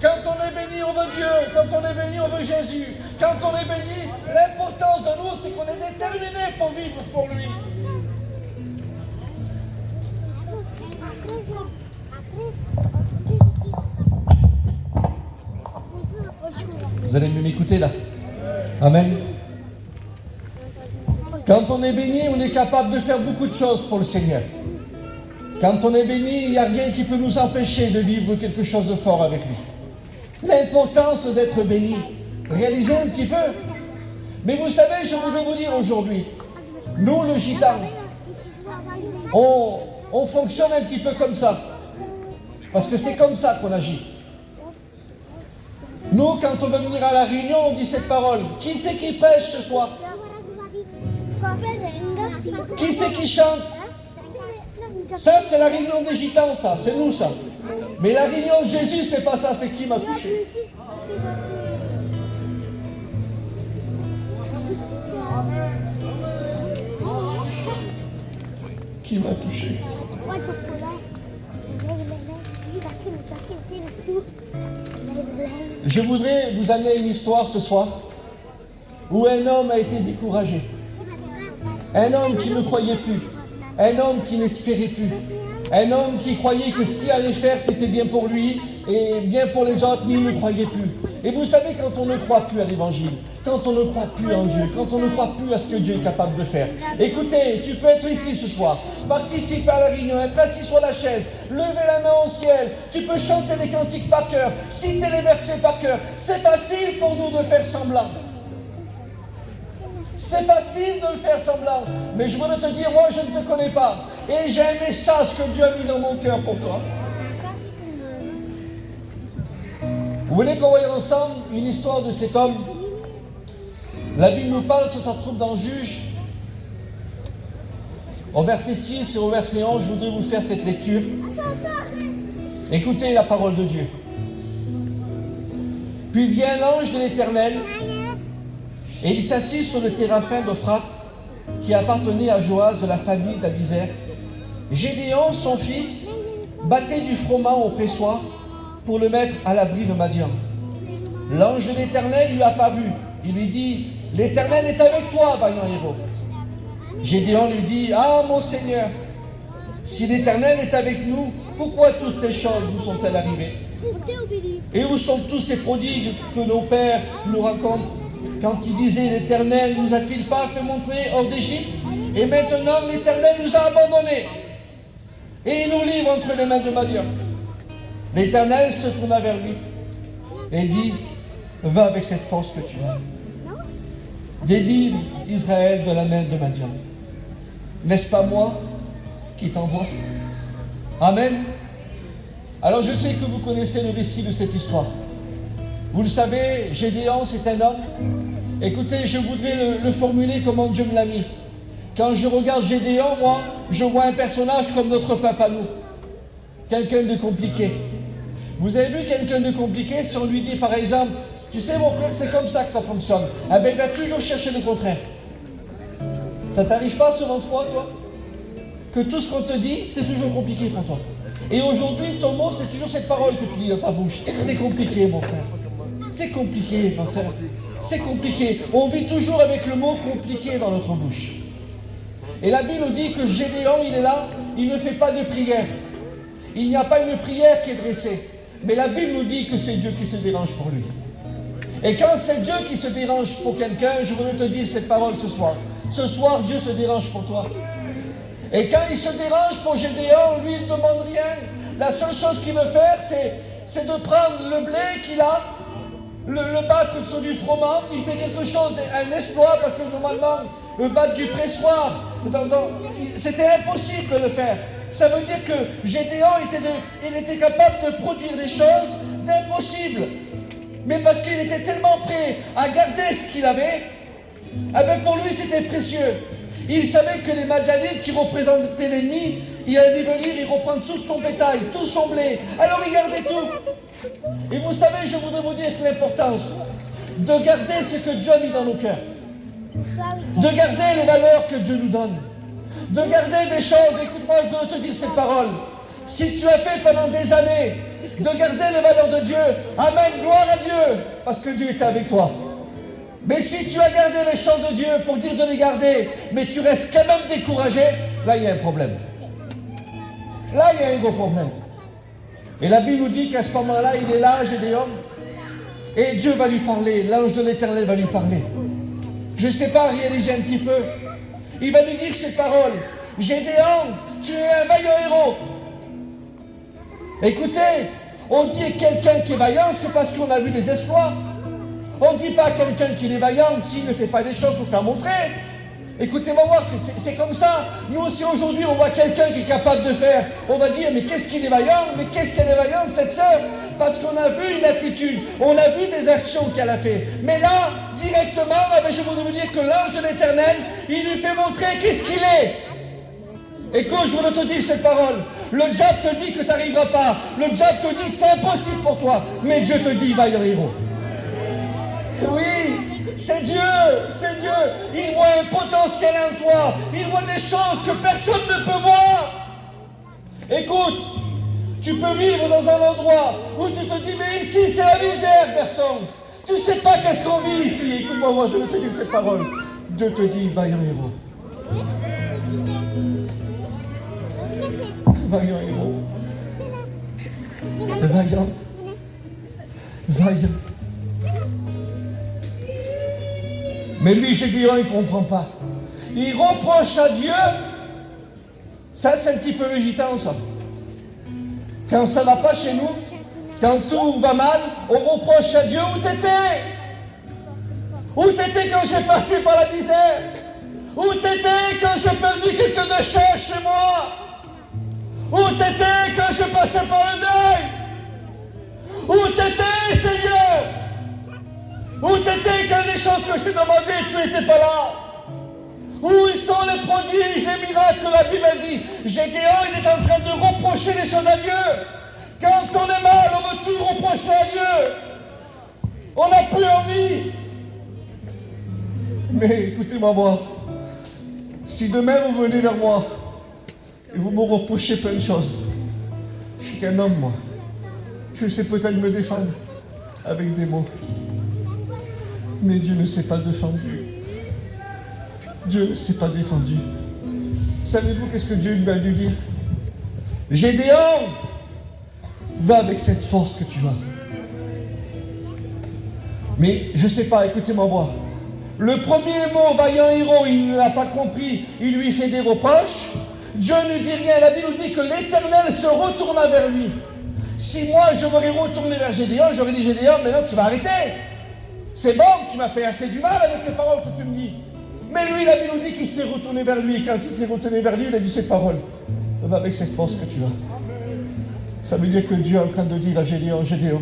Quand on est béni, on veut Dieu. Quand on est béni, on veut Jésus. Quand on est béni, l'importance de nous, c'est qu'on est déterminé pour vivre pour lui. Vous allez m'écouter là? Amen. Quand on est béni, on est capable de faire beaucoup de choses pour le Seigneur. Quand on est béni, il n'y a rien qui peut nous empêcher de vivre quelque chose de fort avec lui. L'importance d'être béni. Réalisez un petit peu. Mais vous savez, je voudrais vous dire aujourd'hui, nous, le gitan, on fonctionne un petit peu comme ça. Parce que c'est comme ça qu'on agit. Nous, quand on veut venir à la réunion, on dit cette parole. Qui c'est qui prêche ce soir? Qui c'est qui chante? Ça, c'est la réunion des gitans, ça. C'est nous, ça. Mais la réunion de Jésus, c'est pas ça. C'est qui m'a touché. Qui m'a touché? Je voudrais vous amener une histoire ce soir où un homme a été découragé. Un homme qui ne croyait plus. Un homme qui n'espérait plus. Un homme qui croyait que ce qu'il allait faire, c'était bien pour lui et bien pour les autres, mais il ne croyait plus. Et vous savez, quand on ne croit plus à l'évangile, quand on ne croit plus en Dieu, quand on ne croit plus à ce que Dieu est capable de faire. Écoutez, tu peux être ici ce soir, participer à la réunion, être assis sur la chaise, lever la main au ciel, tu peux chanter les cantiques par cœur, citer les versets par cœur. C'est facile pour nous de faire semblant. C'est facile de le faire semblant, mais je voudrais te dire, moi je ne te connais pas, et j'ai un message que Dieu a mis dans mon cœur pour toi. Vous voulez qu'on voie ensemble une histoire de cet homme? La Bible nous parle, ça se trouve dans Juge, au verset 6 et au verset 11, je voudrais vous faire cette lecture. Écoutez la parole de Dieu. Puis vient l'ange de l'Éternel, et il s'assit sur le téraphin d'Ophra, qui appartenait à Joas de la famille d'Abizar. Gédéon, son fils, battait du froment au pressoir pour le mettre à l'abri de Madian. L'ange de l'Éternel lui apparut. Il lui dit, « L'Éternel est avec toi, vaillant héros. » Gédéon lui dit, « Ah, mon Seigneur, si l'Éternel est avec nous, pourquoi toutes ces choses nous sont-elles arrivées? Et où sont tous ces prodigues que nos pères nous racontent quand ils disaient, l'Éternel nous a-t-il pas fait montrer hors d'Égypte? Et maintenant l'Éternel nous a abandonnés. Et il nous livre entre les mains de Madian. » L'Éternel se tourna vers lui et dit, « Va avec cette force que tu as. Délivre Israël de la main de Madian. N'est-ce pas moi qui t'envoie? » Amen. Alors je sais que vous connaissez le récit de cette histoire. Vous le savez, Gédéon, c'est un homme. Écoutez, je voudrais le formuler comme Dieu me l'a mis. Quand je regarde Gédéon, moi, je vois un personnage comme notre papa nous. Quelqu'un de compliqué. Vous avez vu quelqu'un de compliqué, si on lui dit par exemple, tu sais mon frère, c'est comme ça que ça fonctionne. Eh bien, il va toujours chercher le contraire. Ça t'arrive pas souvent de fois, toi? Que tout ce qu'on te dit, c'est toujours compliqué pour toi. Et aujourd'hui, ton mot, c'est toujours cette parole que tu dis dans ta bouche. C'est compliqué, mon frère. C'est compliqué, ma sœur. C'est compliqué. On vit toujours avec le mot compliqué dans notre bouche. Et la Bible nous dit que Gédéon, il est là, il ne fait pas de prière. Il n'y a pas une prière qui est dressée. Mais la Bible nous dit que c'est Dieu qui se dérange pour lui. Et quand c'est Dieu qui se dérange pour quelqu'un, je voudrais te dire cette parole ce soir. Ce soir, Dieu se dérange pour toi. Et quand il se dérange pour Gédéon, lui, il ne demande rien. La seule chose qu'il veut faire, c'est de prendre le blé qu'il a, le battre sur du froment. Il fait quelque chose, un exploit, parce que normalement, le battre du pressoir, c'était impossible de le faire. Ça veut dire que Gédéon il était capable de produire des choses d'impossibles. Mais parce qu'il était tellement prêt à garder ce qu'il avait, eh bien pour lui c'était précieux. Il savait que les Madianites qui représentaient l'ennemi, il allait venir et reprendre tout son bétail, tout son blé. Alors il gardait tout. Et vous savez, je voudrais vous dire que l'importance de garder ce que Dieu a mis dans nos cœurs, de garder les valeurs que Dieu nous donne, de garder des choses. Écoute-moi, je veux te dire cette parole. Si tu as fait pendant des années de garder les valeurs de Dieu, amen, gloire à Dieu, parce que Dieu était avec toi. Mais si tu as gardé les choses de Dieu pour dire de les garder, mais tu restes quand même découragé, là il y a un problème. Là il y a un gros problème. Et la Bible nous dit qu'à ce moment-là, il est là, Gédéon, et Dieu va lui parler, l'ange de l'Éternel va lui parler. Je ne sais pas, réaliser un petit peu. Il va lui dire ces paroles. Gédéon, tu es un vaillant héros. Écoutez, on dit quelqu'un qui est vaillant, c'est parce qu'on a vu des exploits. On ne dit pas quelqu'un qui est vaillant s'il ne fait pas des choses pour faire montrer. Écoutez-moi voir, c'est comme ça. Nous aussi aujourd'hui, on voit quelqu'un qui est capable de faire. On va dire, mais qu'est-ce qu'il est vaillant? Mais qu'est-ce qu'elle est vaillante, cette sœur? Parce qu'on a vu une attitude, on a vu des actions qu'elle a fait. Mais là, directement, je voudrais vous dire que l'ange de l'Éternel, il lui fait montrer qu'est-ce qu'il est. Écoute, je voudrais te dire cette parole. Le diable te dit que tu n'arriveras pas. Le diable te dit que c'est impossible pour toi. Mais Dieu te dit, vaillant héros. Oui, c'est Dieu, c'est Dieu. Il voit un potentiel en toi. Il voit des choses que personne ne peut voir. Écoute, tu peux vivre dans un endroit où tu te dis, mais ici c'est la misère, garçon. Tu ne sais pas qu'est-ce qu'on vit ici. Écoute-moi, moi je vais te dire cette parole. Dieu te dit, vaillant héros. vaillant héros. Vaillante. Vaillant. Mais lui, Gédéon, il ne comprend pas. Il reproche à Dieu. Ça, c'est un petit peu le gitan, ça. Quand ça ne va pas chez nous, quand tout va mal, on reproche à Dieu où t'étais. Où t'étais quand j'ai passé par la misère? Où t'étais quand j'ai perdu quelques de chair chez moi? Où t'étais quand je passais par le deuil? Où t'étais, Seigneur? Où t'étais quand les choses que je t'ai demandées, tu n'étais pas là? Où sont les prodiges, les miracles que la Bible dit? Gédéon, il est en train de reprocher les choses à Dieu. Quand on est mal, on veut tout reprocher à Dieu. On n'a plus envie. Mais écoutez-moi voir. Si demain vous venez vers moi et vous me reprochez plein de choses, je suis qu'un homme, moi. Je sais peut-être me défendre avec des mots. Mais Dieu ne s'est pas défendu. Dieu ne s'est pas défendu. Savez-vous qu'est-ce que Dieu va lui dire? Gédéon, va avec cette force que tu as. Mais je ne sais pas, écoutez-moi voir. Le premier mot, vaillant héros, il ne l'a pas compris. Il lui fait des reproches. Dieu ne dit rien. La Bible nous dit que l'Éternel se retourna vers lui. Si moi je m'aurais retourné vers Gédéon, j'aurais dit Gédéon, maintenant tu vas arrêter. C'est bon, tu m'as fait assez du mal avec les paroles que tu me dis. Mais lui, la Bible nous dit qu'il s'est retourné vers lui. Et quand il s'est retourné vers lui, il a dit ces paroles. Va avec cette force que tu as. Ça veut dire que Dieu est en train de dire à Gédéon, Gédéon,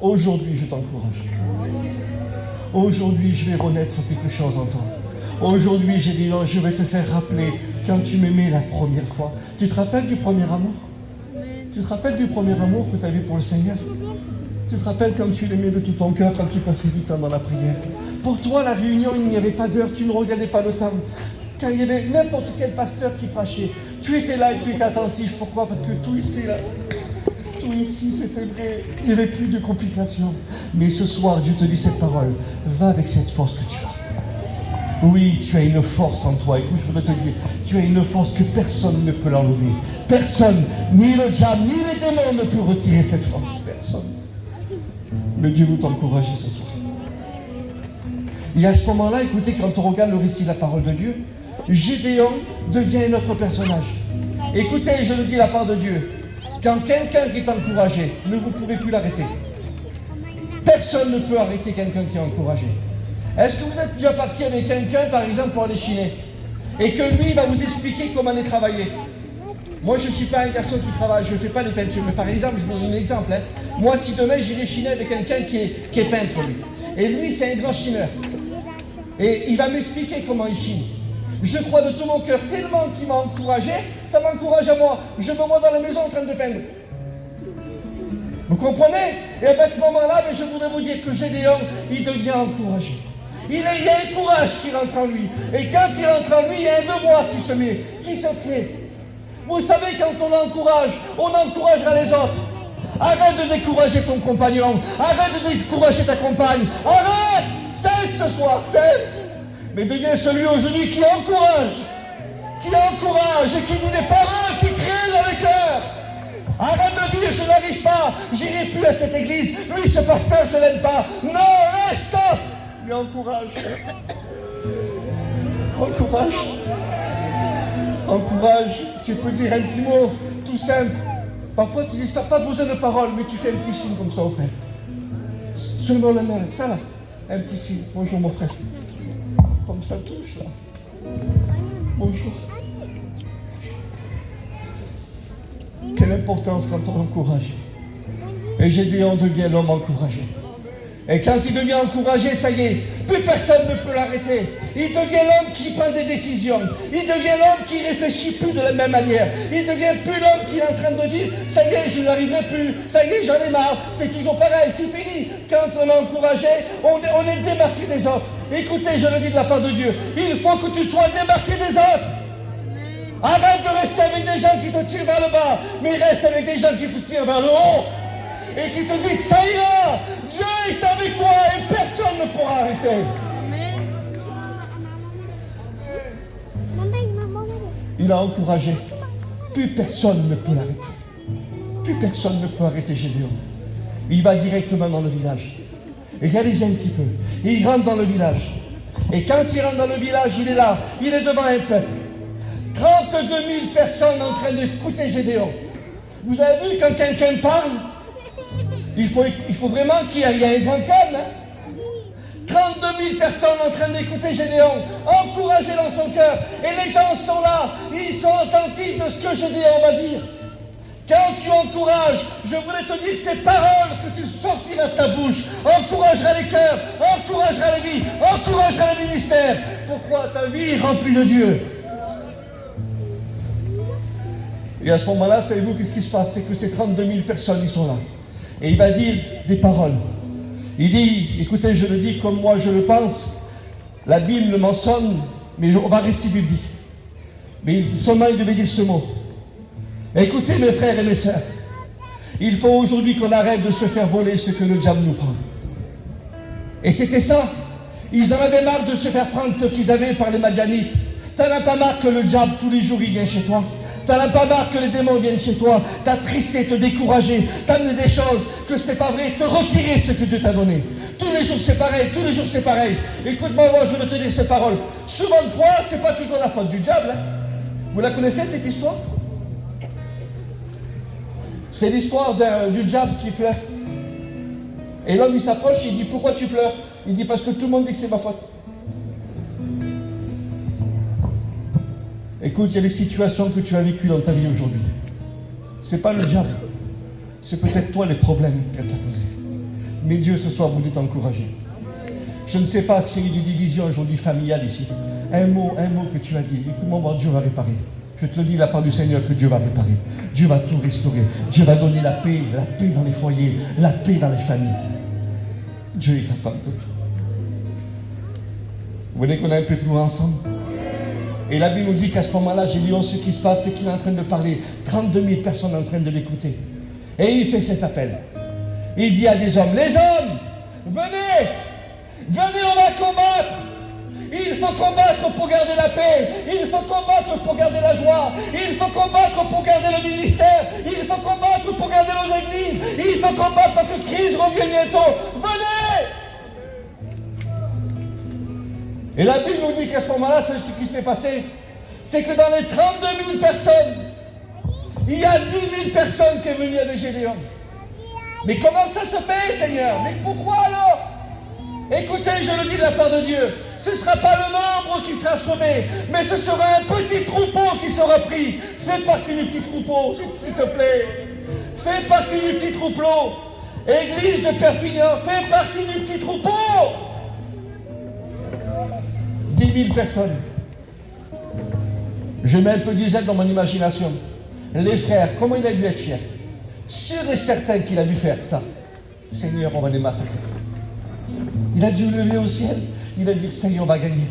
aujourd'hui je t'encourage. Aujourd'hui je vais renaître quelque chose en toi. Aujourd'hui, Gédéon, je vais te faire rappeler quand tu m'aimais la première fois. Tu te rappelles du premier amour? Tu te rappelles du premier amour que tu avais pour le Seigneur? Tu te rappelles quand tu l'aimais de tout ton cœur, quand tu passais du temps dans la prière? Pour toi, la réunion, il n'y avait pas d'heure, tu ne regardais pas le temps. Quand il y avait n'importe quel pasteur qui prêchait, tu étais là et tu étais attentif. Pourquoi? Parce que tout ici, là, tout ici, c'était vrai. Il n'y avait plus de complications. Mais ce soir, Dieu te dit cette parole. Va avec cette force que tu as. Oui, tu as une force en toi. Écoute, je voudrais te dire, tu as une force que personne ne peut l'enlever. Personne, ni le diable, ni les démons ne peut retirer cette force. Personne. Mais Dieu veut t'encourager ce soir. Et à ce moment-là, écoutez, quand on regarde le récit de la parole de Dieu, Gédéon devient un autre personnage. Écoutez, je le dis de la part de Dieu. Quand quelqu'un qui est encouragé, ne vous pourrez plus l'arrêter. Personne ne peut arrêter quelqu'un qui est encouragé. Est-ce que vous êtes déjà parti avec quelqu'un, par exemple, pour aller chiner, et que lui va vous expliquer comment aller travailler? Moi, je ne suis pas un garçon qui travaille, je ne fais pas des peintures, mais par exemple, je vous donne un exemple. Moi, si demain j'irais chiner avec quelqu'un qui est peintre, lui, et lui, c'est un grand chineur, et il va m'expliquer comment il chine. Je crois de tout mon cœur, tellement qu'il m'a encouragé, ça m'encourage à moi. Je me vois dans la maison en train de peindre. Vous comprenez? Et à ce moment-là, je voudrais vous dire que Gédéon, il devient encouragé. Il y a un courage qui rentre en lui. Et quand il rentre en lui, il y a un devoir qui se met, qui se crée. Vous savez, quand on encouragera les autres. Arrête de décourager ton compagnon. Arrête de décourager ta compagne. Arrête! Cesse ce soir, cesse! Mais deviens celui aujourd'hui qui encourage et qui dit des paroles qui créent dans le cœur. Arrête de dire je n'arrive pas, j'irai plus à cette église, lui ce pasteur je l'aime pas. Non, reste! Mais encourage. Encourage. Tu peux dire un petit mot tout simple. Parfois tu dis ça, pas besoin de paroles, mais tu fais un petit signe comme ça au frère. Seulement la main, ça là, un petit signe. Bonjour mon frère. Comme ça touche là. Bonjour. Quelle importance quand on encourage. Et Gédéon devient l'homme encouragé. Et quand il devient encouragé, ça y est, plus personne ne peut l'arrêter. Il devient l'homme qui prend des décisions. Il devient l'homme qui réfléchit plus de la même manière. Il devient plus l'homme qui est en train de dire « ça y est, je n'arriverai plus. Ça y est, j'en ai marre. C'est toujours pareil, c'est fini. » Quand on est encouragé, on est démarqué des autres. Écoutez, je le dis de la part de Dieu, il faut que tu sois démarqué des autres. Arrête de rester avec des gens qui te tirent vers le bas, mais reste avec des gens qui te tirent vers le haut. Et qui te dit, ça ira, Dieu est avec toi et personne ne pourra arrêter. Il a encouragé. plus personne ne peut l'arrêter. Plus personne ne peut arrêter Gédéon. Il va directement dans le village. Et regardez un petit peu. Il rentre dans le village. Et quand il rentre dans le village, il est là. Il est devant un peuple. 32 000 personnes en train d'écouter Gédéon. Vous avez vu quand quelqu'un parle, il faut vraiment qu'il y ait un grand calme. Hein? 32 000 personnes en train d'écouter Gédéon, encouragées dans son cœur. Et les gens sont là, ils sont attentifs de ce que Gédéon va dire. Quand tu encourages, je voulais te dire tes paroles que tu sortiras de ta bouche encouragera les cœurs, encouragera les vies, encouragera les ministères. Pourquoi ta vie est remplie de Dieu? Et à ce moment-là, savez-vous qu'est-ce qui se passe? C'est que ces 32 000 personnes, ils sont là. Et il va dire des paroles. Il dit, écoutez, je le dis comme moi je le pense. La Bible le mentionne, mais on va rester biblique. Mais seulement il devait dire ce mot. Écoutez mes frères et mes sœurs, il faut aujourd'hui qu'on arrête de se faire voler ce que le diable nous prend. Et c'était ça. Ils en avaient marre de se faire prendre ce qu'ils avaient par les Madianites. T'en as pas marre que le diable tous les jours il vient chez toi? T'en as pas marre que les démons viennent chez toi, t'attristé, te décourager, t'amener des choses que c'est pas vrai, te retirer ce que Dieu t'a donné. Tous les jours c'est pareil, tous les jours c'est pareil. Écoute-moi, moi je vais te dire ces paroles. Souvent de fois, c'est pas toujours la faute du diable. Hein. Vous la connaissez cette histoire? C'est l'histoire du diable qui pleure. Et l'homme il s'approche, il dit pourquoi tu pleures? Il dit parce que tout le monde dit que c'est ma faute. Écoute, il y a des situations que tu as vécues dans ta vie aujourd'hui. C'est pas le diable. C'est peut-être toi les problèmes qu'elle t'a causés. Mais Dieu ce soir voulait t'encourager. Je ne sais pas s'il y a eu des divisions aujourd'hui familiales ici. Un mot que tu as dit. Écoute-moi, voir Dieu va réparer. Je te le dis de la part du Seigneur que Dieu va réparer. Dieu va tout restaurer. Dieu va donner la paix dans les foyers, la paix dans les familles. Dieu est capable de tout. Vous voulez qu'on aille un peu plus loin ensemble? Et la Bible nous dit qu'à ce moment-là, Gédéon, ce qui se passe, c'est qu'il est en train de parler. 32 000 personnes en train de l'écouter. Et il fait cet appel. Il dit à des hommes, les hommes, venez, on va combattre. Il faut combattre pour garder la paix. Il faut combattre pour garder la joie. Il faut combattre pour garder le ministère. Il faut combattre pour garder nos églises. Il faut combattre parce que Christ revient bientôt. Venez! Et la Bible nous dit qu'à ce moment-là, ce qui s'est passé, c'est que dans les 32 000 personnes, il y a 10 000 personnes qui sont venues avec Gédéon. Mais comment ça se fait, Seigneur? Mais pourquoi alors? Écoutez, je le dis de la part de Dieu, ce ne sera pas le nombre qui sera sauvé, mais ce sera un petit troupeau qui sera pris. Fais partie du petit troupeau, s'il te plaît. Fais partie du petit troupeau. Église de Perpignan, fais partie du petit troupeau. 10 000 personnes. Je mets un peu du zèle dans mon imagination. Les frères, comment il a dû être fier? Sûr et certain qu'il a dû faire ça. Seigneur, on va les massacrer. Il a dû lever au ciel. Il a dit, Seigneur, on va gagner.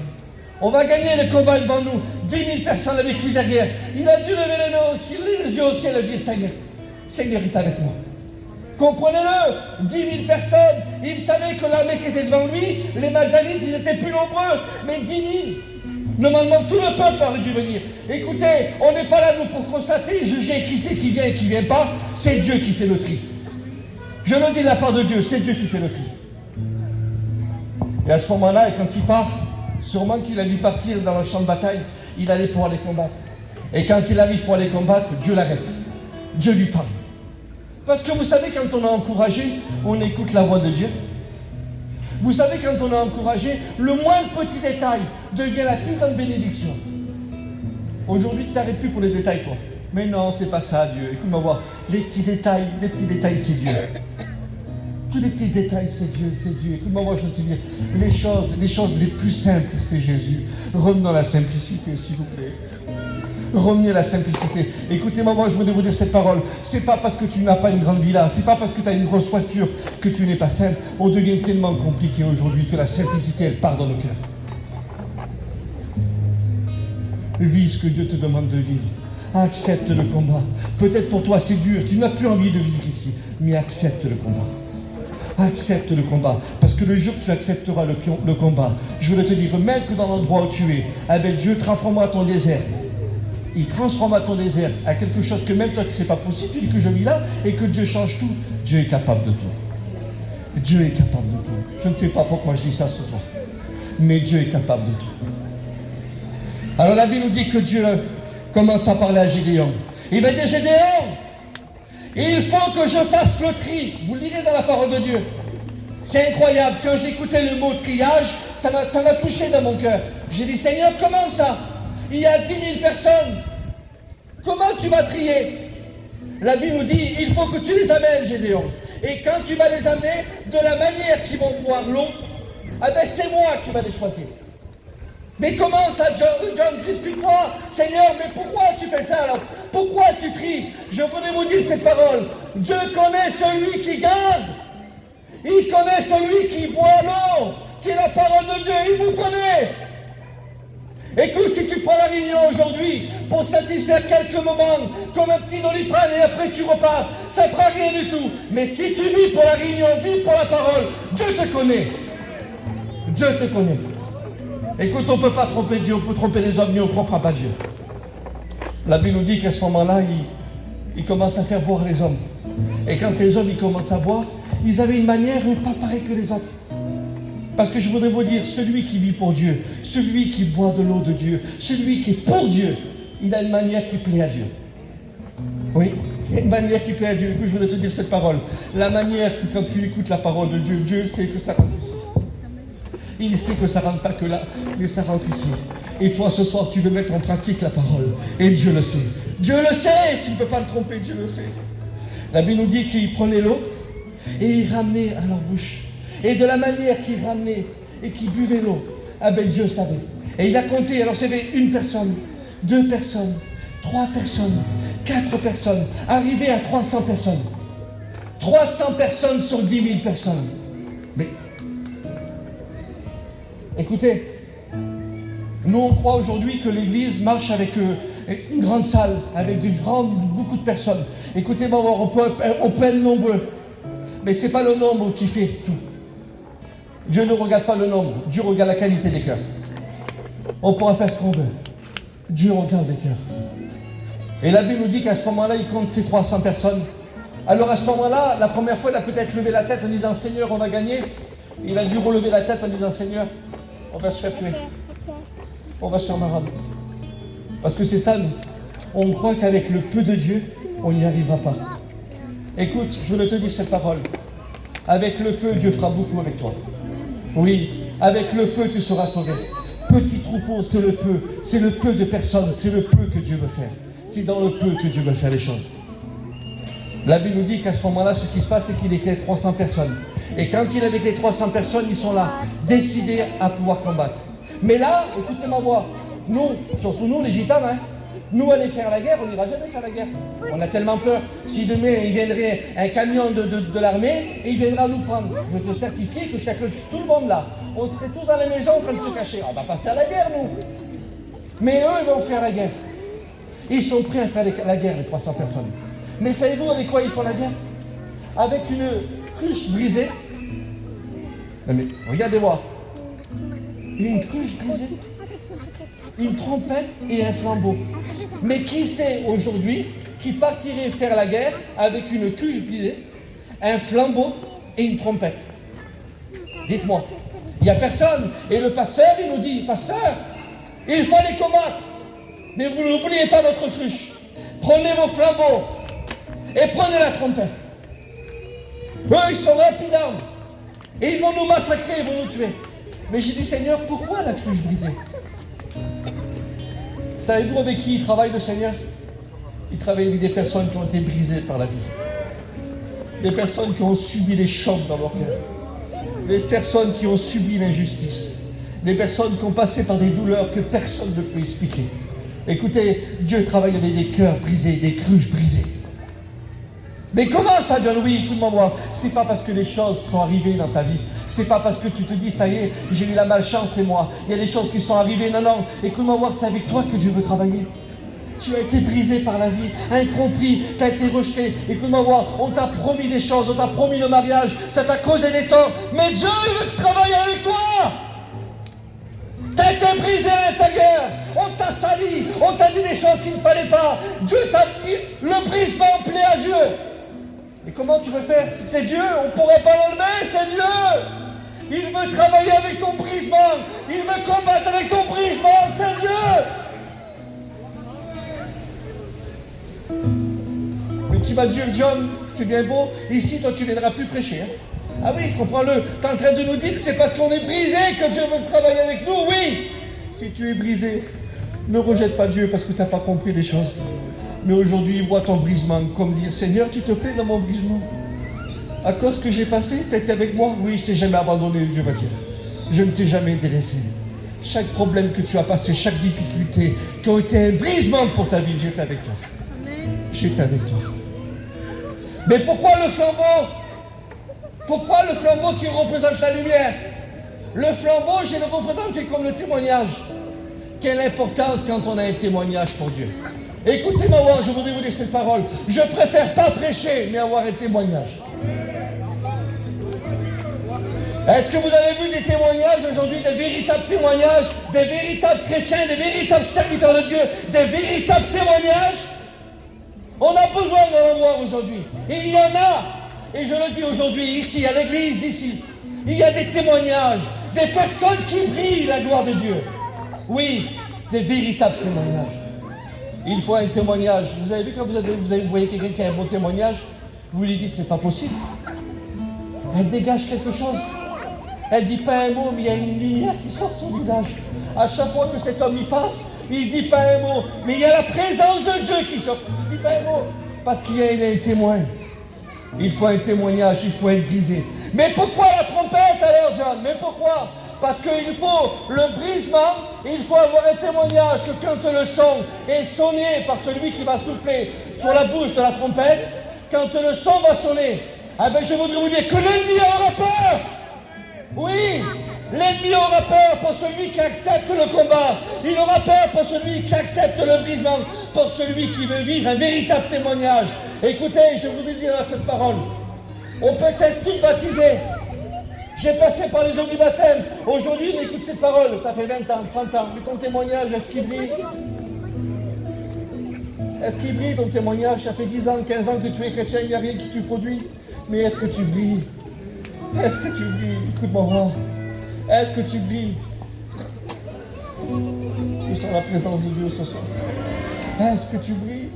On va gagner le combat devant nous. 10 000 personnes avec lui derrière. Il a dû lever les yeux au ciel et dire, Seigneur, Seigneur est avec moi. Comprenez-le, 10 000 personnes. Il savait que l'armée qui était devant lui, les Madianites, ils étaient plus nombreux, mais 10 000. Normalement, tout le peuple aurait dû venir. Écoutez, on n'est pas là nous pour constater, juger qui c'est qui vient et qui ne vient pas. C'est Dieu qui fait le tri. Je le dis de la part de Dieu, c'est Dieu qui fait le tri. Et à ce moment-là, quand il part, sûrement qu'il a dû partir dans le champ de bataille, il allait pour aller combattre. Et quand il arrive pour aller combattre, Dieu l'arrête. Dieu lui parle. Parce que vous savez, quand on est encouragé, on écoute la voix de Dieu. Vous savez, quand on est encouragé, le moindre petit détail devient la plus grande bénédiction. Aujourd'hui, tu n'arrêtes plus pour les détails, toi. Mais non, c'est pas ça, Dieu. Écoute-moi voir. Les petits détails, c'est Dieu. Tous les petits détails, c'est Dieu, c'est Dieu. Écoute-moi voir, je vais te dire. Les choses les plus simples, c'est Jésus. Revenons à la simplicité, s'il vous plaît. Revenez à la simplicité. Écoutez-moi, moi je voudrais vous dire cette parole. C'est pas parce que tu n'as pas une grande villa, c'est pas parce que tu as une grosse voiture que tu n'es pas simple. On devient tellement compliqué aujourd'hui que la simplicité, elle part dans nos cœurs. Vis ce que Dieu te demande de vivre. Accepte le combat. Peut-être pour toi c'est dur, tu n'as plus envie de vivre ici, mais accepte le combat. Accepte le combat, parce que le jour que tu accepteras le combat, je voulais te dire, même que dans l'endroit où tu es, avec Dieu transformera ton désert. il transforme ton désert à quelque chose que même toi tu ne sais pas possible, tu dis que je vis là et que Dieu change tout. Dieu est capable de tout. Dieu est capable de tout. Je ne sais pas pourquoi je dis ça ce soir, mais Dieu est capable de tout. Alors la Bible nous dit que Dieu commence à parler à Gédéon. Il va dire, Gédéon, il faut que je fasse le tri. Vous le lirez dans la parole de Dieu. C'est incroyable. Quand j'écoutais le mot triage, ça m'a touché dans mon cœur. J'ai dit, Seigneur, comment ça? Il y a 10 000 personnes. Comment tu vas trier? La Bible nous dit, il faut que tu les amènes, Gédéon. Et quand tu vas les amener, de la manière qu'ils vont boire l'eau, ah ben c'est moi qui vais les choisir. Mais comment ça, John, explique-moi, Seigneur, mais pourquoi tu fais ça alors? Pourquoi tu tries? Je voudrais vous dire cette parole. Dieu connaît celui qui garde. Il connaît celui qui boit l'eau, qui est la parole de Dieu. Il vous connaît. Écoute, si tu prends la réunion aujourd'hui pour satisfaire quelques moments, comme un petit Doliprane et après tu repars, ça ne fera rien du tout. Mais si tu vis pour la réunion, vis pour la parole, Dieu te connaît. Dieu te connaît. Écoute, on ne peut pas tromper Dieu, on peut tromper les hommes, mais on ne trompera pas Dieu. La Bible nous dit qu'à ce moment-là, il commence à faire boire les hommes. Et quand les hommes ils commencent à boire, ils avaient une manière pas pareille que les autres. Parce que je voudrais vous dire, celui qui vit pour Dieu, celui qui boit de l'eau de Dieu, celui qui est pour Dieu, il a une manière qui plaît à Dieu. Oui, il y a une manière qui plaît à Dieu. Écoute, je voudrais te dire cette parole. La manière que quand tu écoutes la parole de Dieu, Dieu sait que ça rentre ici. Il sait que ça rentre pas que là, mais ça rentre ici. Et toi, ce soir, tu veux mettre en pratique la parole. Et Dieu le sait. Dieu le sait. Tu ne peux pas le tromper, Dieu le sait. La Bible nous dit qu'il prenait l'eau et il ramenait à leur bouche. Et de la manière qu'il ramenait et qu'il buvait l'eau, ah ben Dieu savait. Et il a compté. Alors, c'était une personne, 2 personnes, 3 personnes, 4 personnes, arrivé à 300 personnes. 300 personnes sur 10 000 personnes. Mais écoutez, nous on croit aujourd'hui que l'Église marche avec une grande salle, avec beaucoup de personnes. Écoutez-moi, on peut être nombreux, mais ce n'est pas le nombre qui fait tout. Dieu ne regarde pas le nombre, Dieu regarde la qualité des cœurs. On pourra faire ce qu'on veut, Dieu regarde les cœurs. Et la Bible nous dit qu'à ce moment-là, il compte ces 300 personnes. Alors à ce moment-là, la première fois, il a peut-être levé la tête en disant « Seigneur, on va gagner ». Il a dû relever la tête en disant « Seigneur, on va se faire tuer. On va se faire marable. » Parce que c'est ça, nous. On croit qu'avec le peu de Dieu, on n'y arrivera pas. Écoute, je veux te dire cette parole. Avec le peu, Dieu fera beaucoup avec toi. Oui, avec le peu, tu seras sauvé. Petit troupeau, c'est le peu de personnes, c'est le peu que Dieu veut faire. C'est dans le peu que Dieu veut faire les choses. La Bible nous dit qu'à ce moment-là, ce qui se passe, c'est qu'il est 300 personnes. Et quand il est avec les 300 personnes, ils sont là, décidés à pouvoir combattre. Mais là, écoutez-moi voir, nous, surtout nous, les gitanes, nous aller faire la guerre, on n'ira jamais faire la guerre. On a tellement peur. Si demain, il viendrait un camion de l'armée, et il viendra nous prendre. Je te certifie que tout le monde là, on serait tous dans la maison en train de se cacher. On ne va pas faire la guerre, nous. Mais eux, ils vont faire la guerre. Ils sont prêts à faire la guerre, les 300 personnes. Mais savez-vous avec quoi ils font la guerre? Avec une cruche brisée. Non mais, regardez-moi. Une cruche brisée, une trompette et un flambeau. Mais qui c'est aujourd'hui qui partirait faire la guerre avec une cruche brisée, un flambeau et une trompette? Dites-moi. Il n'y a personne. Et le pasteur, il nous dit, pasteur, il faut les combattre. Mais vous n'oubliez pas votre cruche. Prenez vos flambeaux et prenez la trompette. Eux, ils sont rapides. Et ils vont nous massacrer, ils vont nous tuer. Mais j'ai dit, Seigneur, pourquoi la cruche brisée? Savez-vous avec qui il travaille, le Seigneur? Il travaille avec des personnes qui ont été brisées par la vie. Des personnes qui ont subi les chocs dans leur cœur. Des personnes qui ont subi l'injustice. Des personnes qui ont passé par des douleurs que personne ne peut expliquer. Écoutez, Dieu travaille avec des cœurs brisés, des cruches brisées. Mais comment ça, John? Oui, écoute-moi voir. C'est pas parce que les choses sont arrivées dans ta vie. C'est pas parce que tu te dis, ça y est, j'ai eu la malchance, c'est moi. Il y a des choses qui sont arrivées. Non, non. Écoute-moi voir, c'est avec toi que Dieu veut travailler. Tu as été brisé par la vie, incompris, tu as été rejeté. Écoute-moi voir, on t'a promis des choses, on t'a promis le mariage, ça t'a causé des torts. Mais Dieu, il veut travailler avec toi. Tu as été brisé à l'intérieur. On t'a sali, on t'a dit des choses qu'il ne fallait pas. Le brisement plaît à Dieu. Et comment tu veux faire? Si c'est Dieu, on ne pourrait pas l'enlever, c'est Dieu. Il veut travailler avec ton brisement. Il veut combattre avec ton brisement, c'est Dieu. Mais tu vas dire, John, c'est bien beau, ici, toi, tu ne viendras plus prêcher. Hein? Ah oui, comprends-le. Tu es en train de nous dire que c'est parce qu'on est brisé que Dieu veut travailler avec nous. Oui. Si tu es brisé, ne rejette pas Dieu parce que tu n'as pas compris les choses. Mais aujourd'hui, vois ton brisement comme dire, Seigneur, tu te plais dans mon brisement. À cause que j'ai passé, tu étais avec moi. Oui, je t'ai jamais abandonné, Dieu va dire. Je ne t'ai jamais délaissé. Chaque problème que tu as passé, chaque difficulté qui a été un brisement pour ta vie, j'étais avec toi. J'étais avec toi. Mais pourquoi le flambeau? Pourquoi le flambeau qui représente la lumière? Le flambeau, je le représentais comme le témoignage. Quelle importance quand on a un témoignage pour Dieu. Écoutez-moi, je voudrais vous dire cette parole. Je préfère pas prêcher, mais avoir un témoignage. Est-ce que vous avez vu des témoignages aujourd'hui, des véritables témoignages, des véritables chrétiens, des véritables serviteurs de Dieu, des véritables témoignages? On a besoin d'en avoir aujourd'hui. Et il y en a. Et je le dis aujourd'hui, ici, à l'église, ici, il y a des témoignages, des personnes qui brillent la gloire de Dieu. Oui, des véritables témoignages. Il faut un témoignage. Vous avez vu quand vous voyez quelqu'un qui a un bon témoignage, vous lui dites, c'est pas possible. Elle dégage quelque chose. Elle dit pas un mot, mais il y a une lumière qui sort de son visage. À chaque fois que cet homme y passe, il dit pas un mot, mais il y a la présence de Dieu qui sort. Il dit pas un mot, parce qu'il y a un témoin. Il faut un témoignage, il faut être brisé. Mais pourquoi la trompette alors, John? Mais pourquoi? Parce qu'il faut le brisement, il faut avoir un témoignage que quand le son est sonné par celui qui va souffler sur la bouche de la trompette, quand le son va sonner, eh bien je voudrais vous dire que l'ennemi aura peur. Oui, l'ennemi aura peur pour celui qui accepte le combat. Il aura peur pour celui qui accepte le brisement, pour celui qui veut vivre un véritable témoignage. Écoutez, je voudrais dire cette parole. On peut être tous baptisés. J'ai passé par les eaux du baptême. Aujourd'hui, on écoute cette parole. Ça fait 20 ans, 30 ans. Mais ton témoignage, est-ce qu'il brille? Est-ce qu'il brille ton témoignage? Ça fait 10 ans, 15 ans que tu es chrétien, il n'y a rien qui tu produit. Mais est-ce que tu brilles? Est-ce que tu brilles? Écoute-moi voir. Est-ce que tu brilles? Tu sens la présence de Dieu ce soir. Est-ce que tu brilles?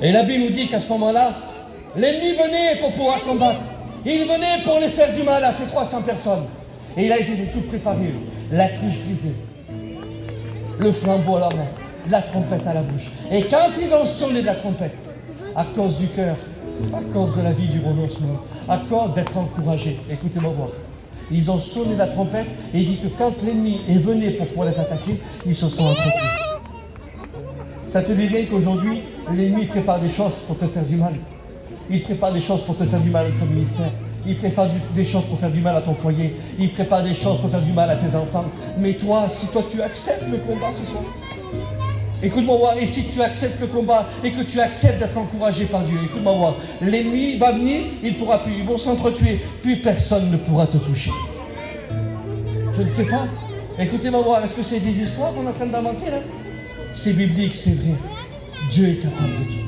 Et la Bible nous dit qu'à ce moment-là, l'ennemi venait pour pouvoir combattre. Il venait pour les faire du mal à ces 300 personnes. Et là, ils étaient tout préparés. La cruche brisée, le flambeau à la main, la trompette à la bouche. Et quand ils ont sonné de la trompette, à cause du cœur, à cause de la vie du renoncement, à cause d'être encouragés, écoutez-moi voir. Ils ont sonné la trompette et il dit que quand l'ennemi est venu pour pouvoir les attaquer, ils se sont entretenus. Ça te dit bien qu'aujourd'hui, l'ennemi prépare des choses pour te faire du mal. Il prépare des choses pour te faire du mal à ton ministère. Il prépare des choses pour faire du mal à ton foyer. Il prépare des choses pour faire du mal à tes enfants. Mais toi, si toi tu acceptes le combat ce soir, écoute-moi voir, et si tu acceptes le combat et que tu acceptes d'être encouragé par Dieu, écoute-moi voir, l'ennemi va venir, il ne pourra plus, ils vont s'entretuer, puis personne ne pourra te toucher. Je ne sais pas. Écoutez-moi voir, est-ce que c'est des histoires qu'on est en train d'inventer là? C'est biblique, c'est vrai. Dieu est capable de tout.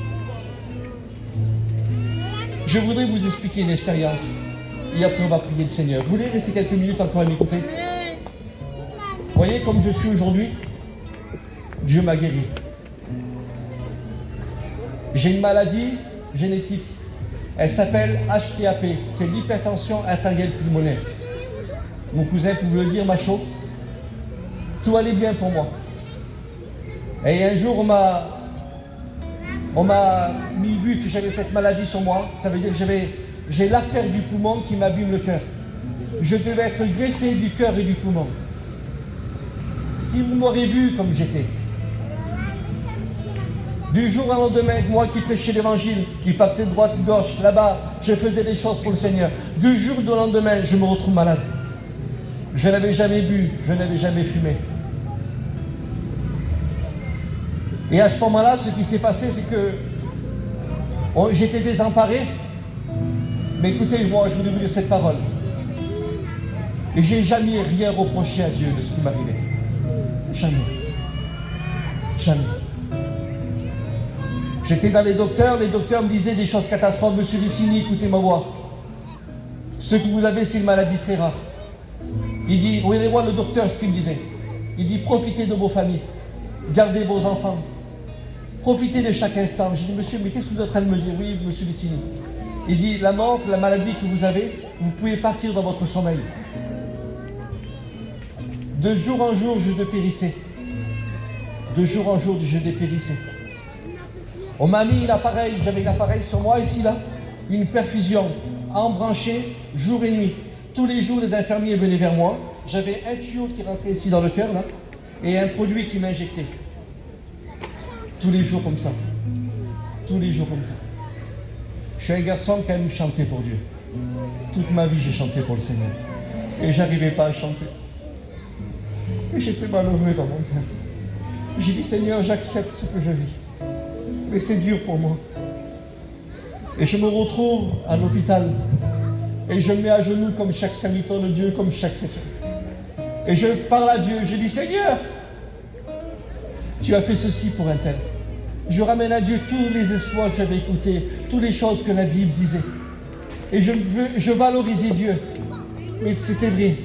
Je voudrais vous expliquer une expérience et après on va prier le Seigneur. Vous voulez rester quelques minutes encore à m'écouter? Vous voyez comme je suis aujourd'hui, Dieu m'a guéri. J'ai une maladie génétique. Elle s'appelle HTAP. C'est l'hypertension artérielle pulmonaire. Mon cousin pouvait le dire, Macho. Tout allait bien pour moi. Et un jour, on m'a vu que j'avais cette maladie sur moi. Ça veut dire que j'ai l'artère du poumon qui m'abîme le cœur. Je devais être greffé du cœur et du poumon. Si vous m'aurez vu comme j'étais, du jour au lendemain, moi qui prêchais l'évangile, qui partais de droite, gauche, là-bas, je faisais des choses pour le Seigneur. Du jour au lendemain, je me retrouve malade. Je n'avais jamais bu, je n'avais jamais fumé. Et à ce moment-là, ce qui s'est passé, c'est que j'étais désemparé. Mais écoutez, moi, je voulais vous dire cette parole. Et j'ai jamais rien reproché à Dieu de ce qui m'arrivait. Jamais. Jamais. J'étais dans les docteurs me disaient des choses catastrophes. Monsieur Vicini, écoutez-moi voir. Ce que vous avez, c'est une maladie très rare. Il dit, regardez-moi le docteur, ce qu'il me disait. Il dit, profitez de vos familles. Gardez vos enfants. Profitez de chaque instant. J'ai dit, monsieur, mais qu'est-ce que vous êtes en train de me dire? Oui, monsieur Vicini. Il dit, la mort, la maladie que vous avez, vous pouvez partir dans votre sommeil. De jour en jour, je dépérissais. De jour en jour, je dépérissais. On m'a mis l'appareil, j'avais l'appareil sur moi, ici, là, une perfusion, embranchée, jour et nuit. Tous les jours, les infirmiers venaient vers moi. J'avais un tuyau qui rentrait ici dans le cœur, là, et un produit qui m'injectait. Tous les jours comme ça. Tous les jours comme ça. Je suis un garçon qui aime chanter pour Dieu. Toute ma vie, j'ai chanté pour le Seigneur. Et j'arrivais pas à chanter. Et j'étais malheureux dans mon cœur. J'ai dit, Seigneur, j'accepte ce que je vis. Mais c'est dur pour moi. Et je me retrouve à l'hôpital. Et je me mets à genoux comme chaque serviteur de Dieu, comme chaque chrétien. Et je parle à Dieu. Je dis, Seigneur, tu as fait ceci pour un tel. Je ramène à Dieu tous les espoirs que j'avais écoutés, toutes les choses que la Bible disait. Et je valorisais Dieu. Mais c'était vrai.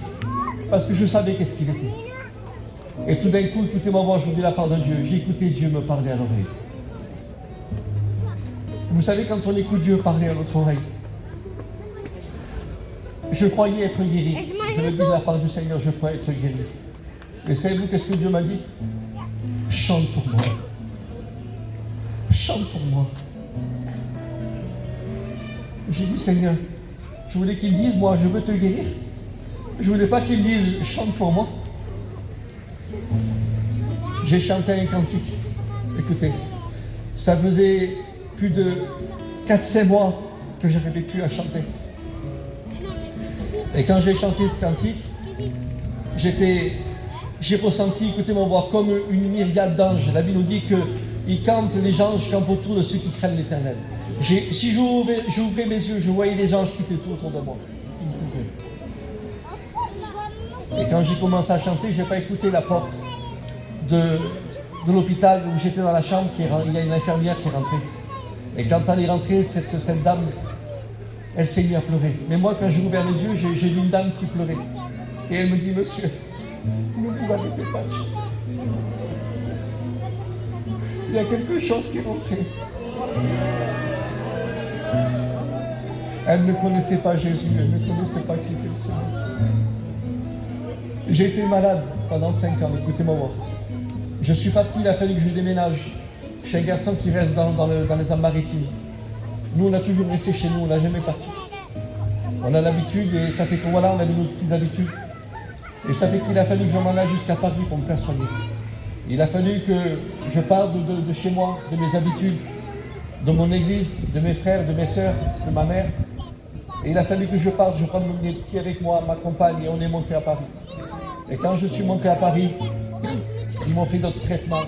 Parce que je savais qu'est-ce qu'il était. Et tout d'un coup, écoutez-moi voir, je vous dis la part de Dieu. J'ai écouté Dieu me parler à l'oreille. Vous savez, quand on écoute Dieu parler à notre oreille, je croyais être guéri. Je le dis de la part du Seigneur, je crois être guéri. Mais savez-vous qu'est-ce que Dieu m'a dit? Chante pour moi. Chante pour moi. J'ai dit, Seigneur, je voulais qu'il dise, moi, je veux te guérir. Je voulais pas qu'il dise, chante pour moi. J'ai chanté un cantique. Écoutez, ça faisait plus de 4-5 mois que je n'arrivais plus à chanter. Et quand j'ai chanté ce cantique, j'ai ressenti, écoutez-moi voir, comme une myriade d'anges. La Bible nous dit que les anges campent autour de ceux qui craignent l'Éternel. Si j'ouvrais mes yeux, je voyais les anges qui étaient tout autour de moi, qui me couvraient. Et quand j'ai commencé à chanter, je n'ai pas écouté la porte de l'hôpital où j'étais dans la chambre, il y a une infirmière qui est rentrée. Et quand elle est rentrée, cette dame, elle s'est mise à pleurer. Mais moi, quand j'ai ouvert les yeux, j'ai vu une dame qui pleurait. Et elle me dit, monsieur, ne vous arrêtez pas de chanter. Il y a quelque chose qui est rentré. Elle ne connaissait pas Jésus, elle ne connaissait pas qui était le Seigneur. J'ai été malade pendant 5 ans, écoutez-moi voir. Je suis parti, il a fallu que je déménage. Je suis un garçon qui reste dans les Alpes-Maritimes. Nous, on a toujours resté chez nous, on n'a jamais parti. On a l'habitude et ça fait que voilà, on avait nos petites habitudes. Et ça fait qu'il a fallu que je m'en aille jusqu'à Paris pour me faire soigner. Il a fallu que je parte de chez moi, de mes habitudes, de mon église, de mes frères, de mes sœurs, de ma mère. Et il a fallu que je parte, je prenne mes petits avec moi, ma compagne, et on est monté à Paris. Et quand je suis monté à Paris, ils m'ont fait d'autres traitements.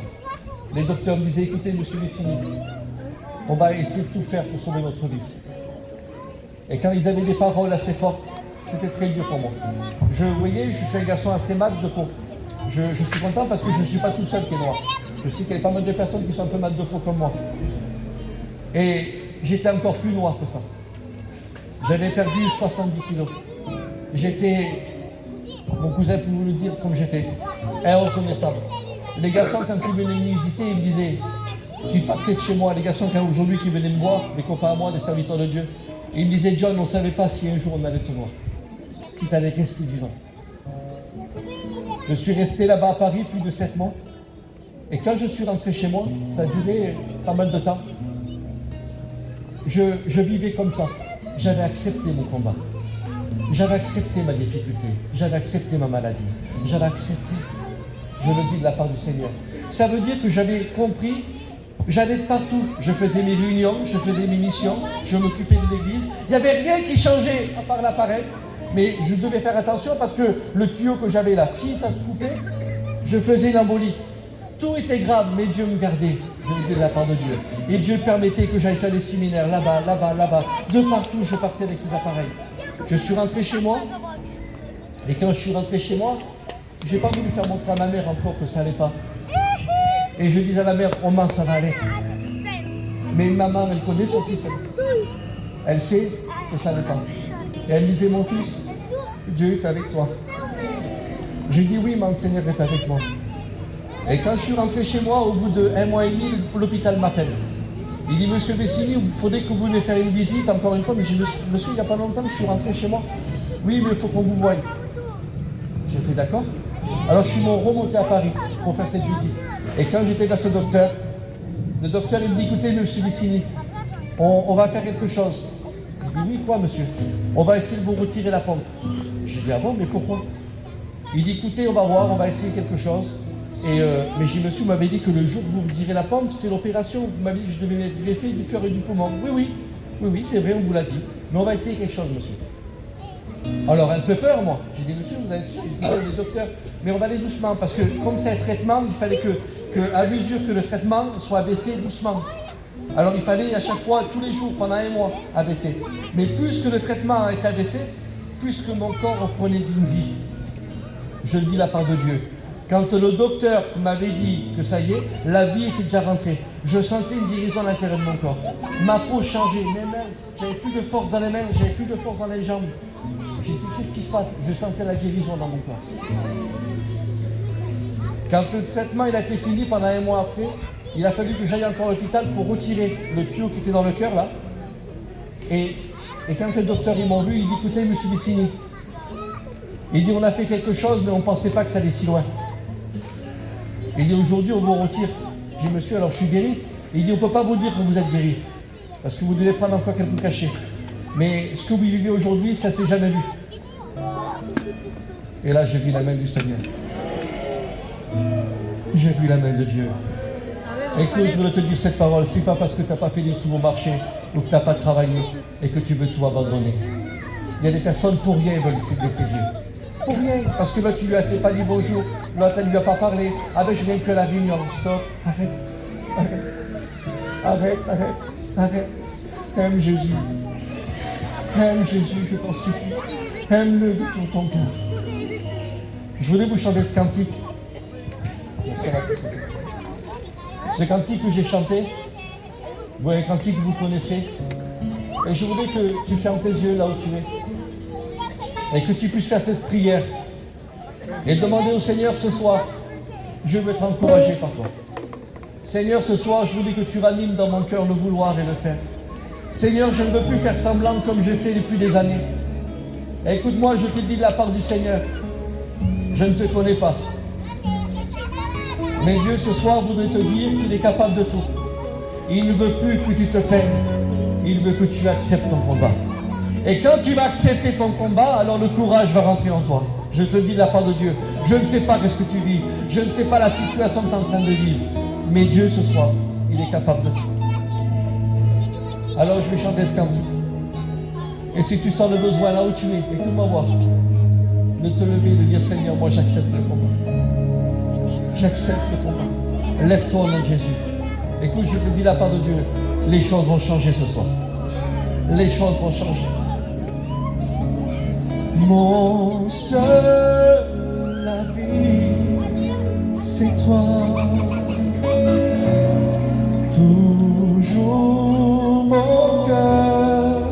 Les docteurs me disaient, écoutez, monsieur Vicini, on va essayer de tout faire pour sauver votre vie. Et quand ils avaient des paroles assez fortes, c'était très dur pour moi. Vous voyez, je suis un garçon assez mat de peau. Je suis content parce que je ne suis pas tout seul qui est noir. Je sais qu'il y a pas mal de personnes qui sont un peu mat de peau comme moi. Et j'étais encore plus noir que ça. J'avais perdu 70 kilos. J'étais, mon cousin peut vous le dire comme j'étais, inreconnaissable. Les garçons, quand ils venaient me visiter, ils me disaient qu'ils partaient de chez moi. Les garçons, aujourd'hui, qui venaient me voir, les copains à moi, des serviteurs de Dieu, et ils me disaient, John, on ne savait pas si un jour on allait te voir, si tu allais rester vivant. Je suis resté là-bas à Paris plus de 7 mois. Et quand je suis rentré chez moi, ça a duré pas mal de temps. Je vivais comme ça. J'avais accepté mon combat. J'avais accepté ma difficulté. J'avais accepté ma maladie. J'avais accepté. Je le dis de la part du Seigneur. Ça veut dire que j'avais compris, j'allais de partout. Je faisais mes réunions, je faisais mes missions, je m'occupais de l'église. Il n'y avait rien qui changeait à part l'appareil. Mais je devais faire attention parce que le tuyau que j'avais là, si ça se coupait, je faisais une embolie. Tout était grave, mais Dieu me gardait. Je le dis de la part de Dieu. Et Dieu permettait que j'aille faire des séminaires là-bas, là-bas, là-bas. De partout, je partais avec ces appareils. Je suis rentré chez moi. Et quand je suis rentré chez moi, je n'ai pas voulu faire montrer à ma mère encore que ça n'allait pas. Et je disais à ma mère, oh mince, ça va aller. Mais une maman, elle connaît son fils. Elle sait que ça n'allait pas. Et elle me disait, mon fils, Dieu est avec toi. J'ai dit oui, mon Seigneur est avec moi. Et quand je suis rentré chez moi, au bout d'1 mois et demi, l'hôpital m'appelle. Il dit, monsieur Vecini, il faudrait que vous venez faire une visite, encore une fois. Mais je dis, monsieur, il n'y a pas longtemps que je suis rentré chez moi. Oui, mais il faut qu'on vous voie. J'ai fait d'accord. Alors je suis remonté à Paris pour faire cette visite. Et quand j'étais vers ce docteur, le docteur il me dit, écoutez, monsieur Vecini, on va faire quelque chose. Il dit, oui, quoi, monsieur? On va essayer de vous retirer la pompe. J'ai dit, ah bon, mais pourquoi? Il dit, écoutez, on va voir, on va essayer quelque chose. Mais j'ai dit, monsieur, vous m'avez dit que le jour où vous retirez la pompe, c'est l'opération. Vous m'avez dit que je devais mettre greffé du cœur et du poumon. Oui, c'est vrai, on vous l'a dit. Mais on va essayer quelque chose, monsieur. Alors, un peu peur, moi. J'ai dit, monsieur, vous êtes sûr? Il dit, le docteur, mais on va aller doucement, parce que comme c'est un traitement, il fallait à mesure que le traitement soit abaissé doucement. Alors, il fallait à chaque fois, tous les jours, pendant 1 mois, abaisser. Mais plus que le traitement a été abaissé, plus que mon corps reprenait d'une vie. Je le dis de la part de Dieu. Quand le docteur m'avait dit que ça y est, la vie était déjà rentrée. Je sentais une guérison à l'intérieur de mon corps. Ma peau changeait, mes mains, j'avais plus de force dans les mains, j'avais plus de force dans les jambes. J'ai dit, qu'est-ce qui se passe? Je sentais la guérison dans mon corps. Quand le traitement il a été fini, pendant 1 mois après, il a fallu que j'aille encore à l'hôpital pour retirer le tuyau qui était dans le cœur, là. Et quand le docteur ils m'ont vu, il dit, écoutez, monsieur Vecini, il dit, on a fait quelque chose, mais on ne pensait pas que ça allait si loin. Il dit, aujourd'hui, on vous retire. J'ai dit, monsieur, alors je suis guéri. Il dit, on ne peut pas vous dire que vous êtes guéri, parce que vous devez prendre encore quelques cachets. Mais ce que vous vivez aujourd'hui, ça ne s'est jamais vu. Et là, j'ai vu la main du Seigneur. J'ai vu la main de Dieu. Écoute, je voudrais te dire cette parole. Ce n'est pas parce que tu n'as pas fait des sous au marché ou que tu n'as pas travaillé et que tu veux tout abandonner. Il y a des personnes pour rien veulent laisser Dieu. Pour rien. Parce que là, tu lui as pas dit bonjour. Là, tu ne lui as pas parlé. Ah ben, je viens que à la réunion. Stop. Arrête. Aime Jésus. Aime Jésus, je t'en supplie. Aime-le de tout ton cœur. Je voulais vous chanter ce cantique. Ce cantique que j'ai chanté, vous un cantique que vous connaissez. Et je voulais que tu fermes tes yeux là où tu es. Et que tu puisses faire cette prière. Et demander au Seigneur ce soir, je veux être encouragé par toi. Seigneur, ce soir, je voulais que tu ranimes dans mon cœur le vouloir et le faire. Seigneur, je ne veux plus faire semblant comme j'ai fait depuis des années. Écoute-moi, je te dis de la part du Seigneur, je ne te connais pas. Mais Dieu, ce soir, voudrait te dire qu'il est capable de tout. Il ne veut plus que tu te peines. Il veut que tu acceptes ton combat. Et quand tu vas accepter ton combat, alors le courage va rentrer en toi. Je te dis de la part de Dieu. Je ne sais pas ce que tu vis. Je ne sais pas la situation que tu es en train de vivre. Mais Dieu, ce soir, il est capable de tout. Alors je vais chanter ce cantique. Et si tu sens le besoin là où tu es, écoute-moi voir. De te lever et de dire, Seigneur, moi j'accepte le combat. J'accepte le combat. Lève-toi au nom de Jésus. Écoute, je te dis de la part de Dieu, les choses vont changer ce soir. Les choses vont changer. Mon seul abri, c'est toi. Toujours mon cœur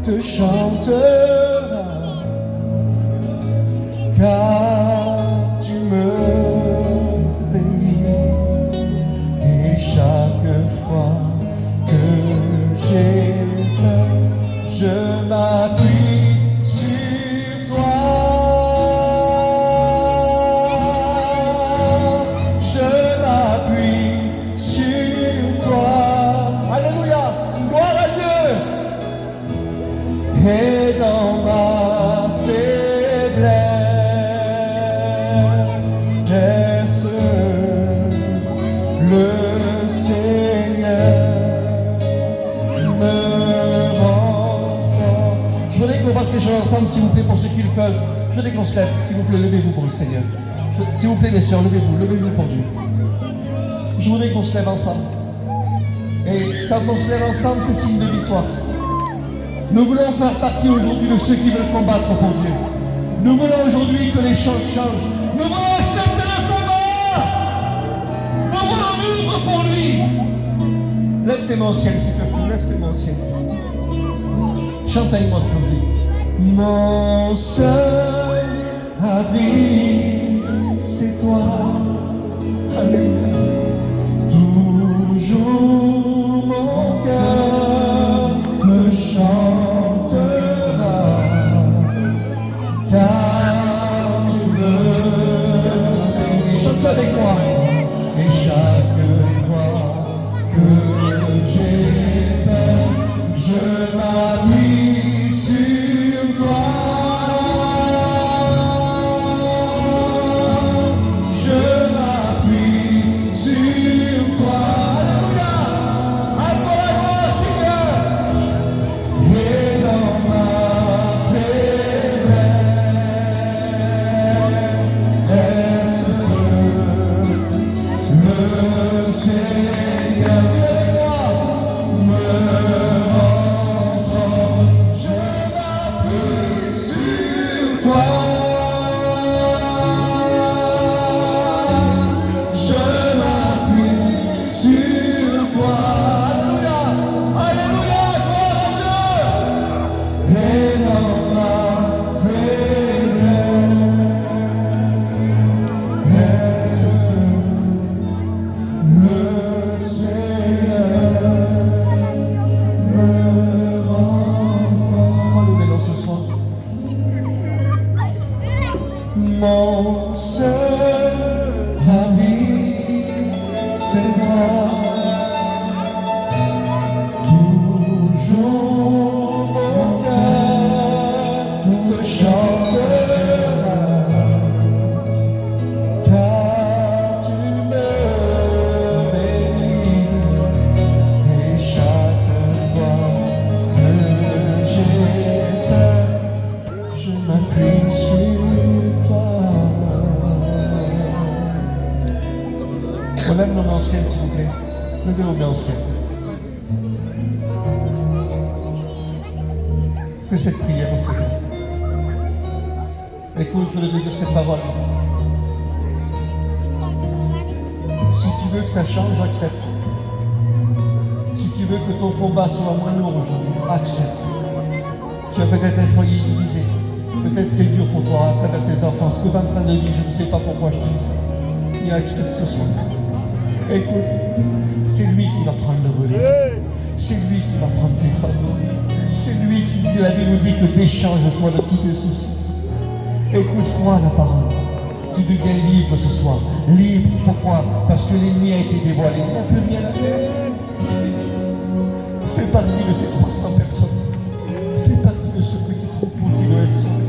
te chantera, car tu me bénis. Et chaque fois que j'ai peur, je m'appuie sur toi. Je m'appuie sur toi. Alléluia, gloire à Dieu. Et dans ma faiblesse, le Seigneur me rend fort. Je voudrais qu'on fasse quelque chose ensemble, s'il vous plaît, pour ceux qui le peuvent. Je voudrais qu'on se lève, s'il vous plaît, levez-vous pour le Seigneur. S'il vous plaît, mes soeurs, levez-vous pour Dieu. Je voudrais qu'on se lève ensemble. Et quand on se lève ensemble, c'est signe de victoire. Nous voulons faire partie aujourd'hui de ceux qui veulent combattre pour Dieu. Nous voulons aujourd'hui que les choses changent. Nous voulons accepter le combat. Nous voulons vivre pour lui. Lève tes mains au ciel, s'il te plaît. Lève tes mains au ciel. Chante avec moi, Sandy. Mon seul abri, c'est toi. Alléluia. Toujours mon cœur me chantera, car tu me bénis. Chante avec moi. Et chaque fois que j'ai peur, je m'appuie sur toi. Je m'appuie sur toi. Alléluia. À toi la gloire, Seigneur. Et dans ma faiblesse, le Seigneur, dis avec moi, me rend fort. Je m'appuie sur toi. Je m'appuie sur toi. Alléluia. Alléluia. Gloire à Dieu. Et dans ma faiblesse, le Seigneur me rend fort. Prends-le ce soir. Mon seul ami, c'est toi. Toujours mon cœur te chantera, car tu me bénis. Et chaque fois que j'ai peur, je m'appuie sur toi. On lève nos mains au ciel, s'il vous plaît. Levez vos mains au ciel. Fais cette prière au Seigneur. Écoute, je voulais te dire cette parole. Si tu veux que ça change, accepte. Si tu veux que ton combat soit moins lourd aujourd'hui, accepte. Tu as peut-être un foyer divisé. Peut-être c'est dur pour toi à travers tes enfants. Ce que tu es en train de vivre, je ne sais pas pourquoi je te dis ça. Mais accepte ce soir. Écoute, c'est lui qui va prendre le relais. C'est lui qui va prendre tes fardeaux. C'est lui qui, la Bible nous dit que décharge-toi de tous tes soucis. Écoute, crois à la parole. Tu deviens libre ce soir. Libre, pourquoi? Parce que l'ennemi a été dévoilé. Il n'a plus rien à faire. Fais partie de ces 300 personnes. Fais partie de ce petit troupeau qui doit être sauvé.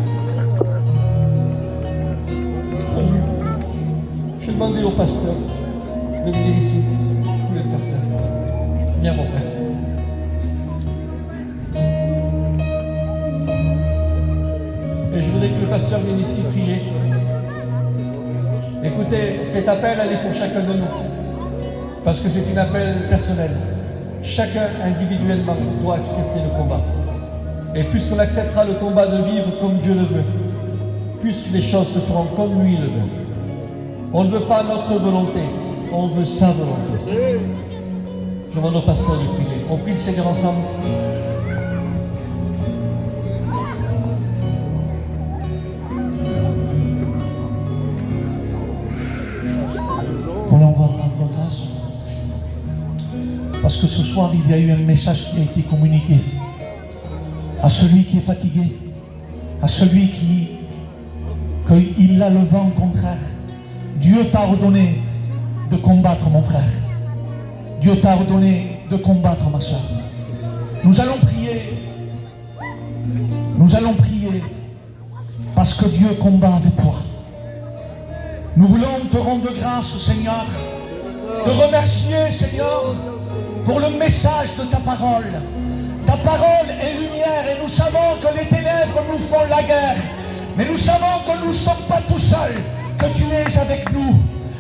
Je vais demander au pasteur de venir ici. Où est le pasteur? Viens, mon frère. Et je voudrais que le pasteur vienne ici prier. Écoutez, cet appel, elle est pour chacun de nous. Parce que c'est un appel personnel. Chacun individuellement doit accepter le combat. Et puisqu'on acceptera le combat de vivre comme Dieu le veut, puisque les choses se feront comme lui le veut. On ne veut pas notre volonté, on veut sa volonté. Je demande au pasteur de prier. On prie le Seigneur ensemble. Voilà, on va rendre grâce. Parce que ce soir, il y a eu un message qui a été communiqué à celui qui est fatigué, à celui qu'il a le vent contraire. Dieu t'a ordonné de combattre, mon frère. Dieu t'a ordonné de combattre, ma soeur. Nous allons prier. Nous allons prier parce que Dieu combat avec toi. Nous voulons te rendre grâce, Seigneur, te remercier, Seigneur, pour le message de ta parole. Ta parole est lumière et nous savons que les ténèbres nous font la guerre. Mais nous savons que nous ne sommes pas tout seuls, que tu es avec nous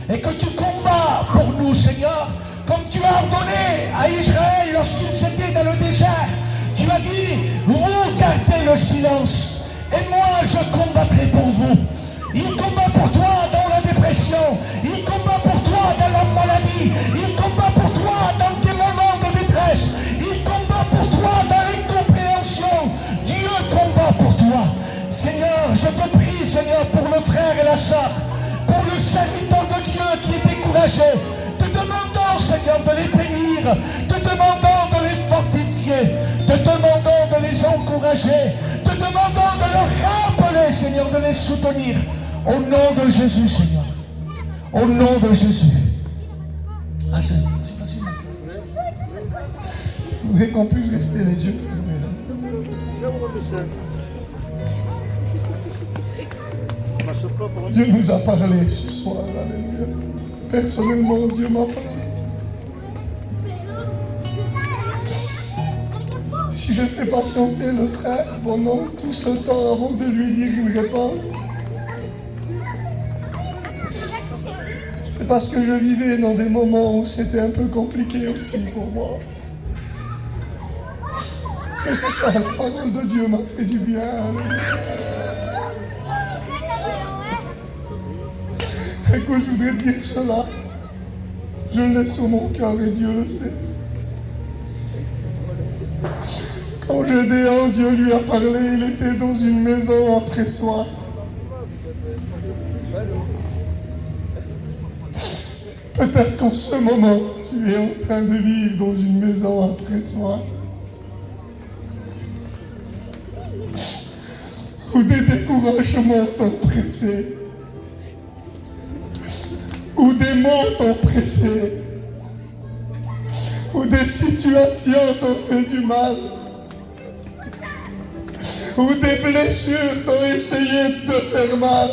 et que tu combats pour nous, Seigneur, comme tu as ordonné à Israël lorsqu'ils étaient dans le désert. Tu as dit, vous gardez le silence Et moi, je combattrai pour vous. Il combat pour toi dans la dépression. Il combat pour toi dans la maladie. Il combat pour toi dans tes moments de détresse. Il combat pour toi dans l'incompréhension. Dieu combat pour toi. Seigneur, je te prie, Seigneur, pour le frère et la sœur, pour le serviteur de Dieu qui est découragé. Te demandons, Seigneur, de les bénir. Te demandons de les fortifier. Te demandons de les encourager. Te demandons de leur rappeler, Seigneur, de les soutenir. Au nom de Jésus, Seigneur. Au nom de Jésus. Ah, c'est facile. Je voudrais qu'on puisse rester les yeux fermés. Dieu nous a parlé ce soir, alléluia. Personnellement, Dieu m'a parlé. Si je fais patienter le frère pendant tout ce temps avant de lui dire une réponse, c'est parce que je vivais dans des moments où c'était un peu compliqué aussi pour moi. Mais ce soir, la parole de Dieu m'a fait du bien. Écoute, je voudrais te dire cela. Je l'ai sur mon cœur et Dieu le sait. Quand Gédéon, Dieu lui a parlé, il était dans une maison après soi. Peut-être qu'en ce moment, tu es en train de vivre dans une maison après soi. Où des découragements t'ont pressé. Où des mots t'ont pressé. Où des situations t'ont fait du mal. Où des blessures t'ont essayé de te faire mal.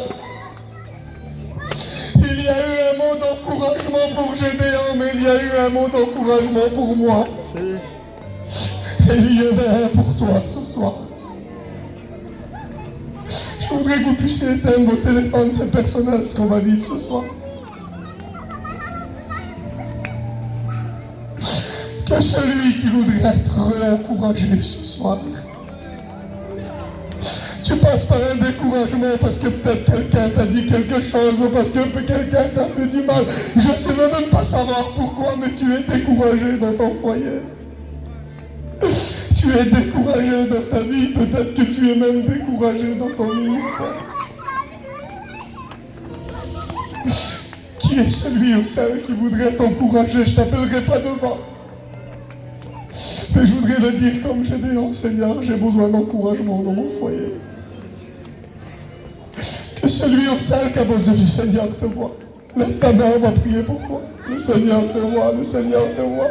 Il y a eu un mot d'encouragement pour Gédéon, mais il y a eu un mot d'encouragement pour moi. Et il y en a un pour toi ce soir. Je voudrais que vous puissiez éteindre vos téléphones, c'est personnel ce qu'on va vivre ce soir. Que celui qui voudrait être encouragé ce soir, tu passes par un découragement parce que peut-être quelqu'un t'a dit quelque chose ou parce que quelqu'un t'a fait du mal. Je ne sais même pas savoir pourquoi, mais tu es découragé dans ton foyer. Tu es découragé dans ta vie, peut-être que tu es même découragé dans ton ministère. Qui est celui ou celle qui voudrait t'encourager? Je ne t'appellerai pas devant. Mais je voudrais le dire comme Gédéon, Seigneur, j'ai besoin d'encouragement dans mon foyer. Que celui ou celle qui a besoin du Seigneur te voit. Lève ta main, on va prier pour toi. Le Seigneur te voit, le Seigneur te voit.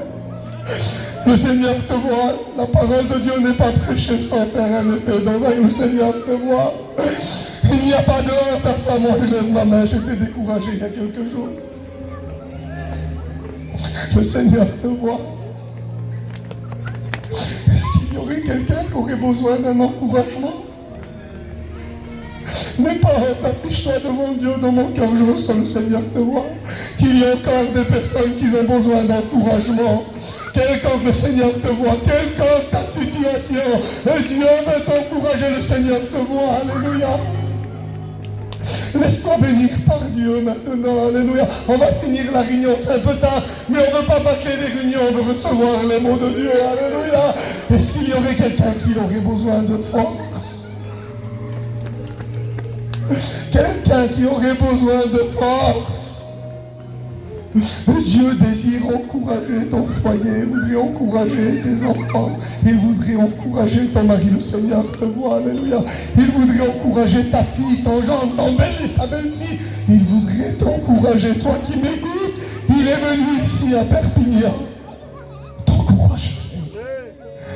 Le Seigneur te voit. La parole de Dieu n'est pas prêchée sans faire un effet dans un. Le Seigneur te voit. Il n'y a pas de honte à ça. Moi, je lève ma main, j'étais découragé il y a quelques jours. Le Seigneur te voit. Est-ce qu'il y aurait quelqu'un qui aurait besoin d'un encouragement? N'aie pas honte, affiche-toi devant Dieu, dans mon cœur, je ressens le Seigneur te voir. Qu'il y a encore des personnes qui ont besoin d'encouragement. Quelqu'un que le Seigneur te voit, quelqu'un ta situation, et Dieu veut t'encourager, le Seigneur te voit, alléluia. Laisse-toi bénir par Dieu maintenant, alléluia. On va finir la réunion, c'est un peu tard, mais on ne veut pas bâcler les réunions, on veut recevoir les mots de Dieu, alléluia. Est-ce qu'il y aurait quelqu'un qui aurait besoin de force? Quelqu'un qui aurait besoin de force? Dieu désire encourager ton foyer, il voudrait encourager tes enfants, il voudrait encourager ton mari, le Seigneur te voit, alléluia. Il voudrait encourager ta fille, ton gendre, ton ta belle-fille, il voudrait t'encourager, toi qui m'écoutes, il est venu ici à Perpignan, t'encourager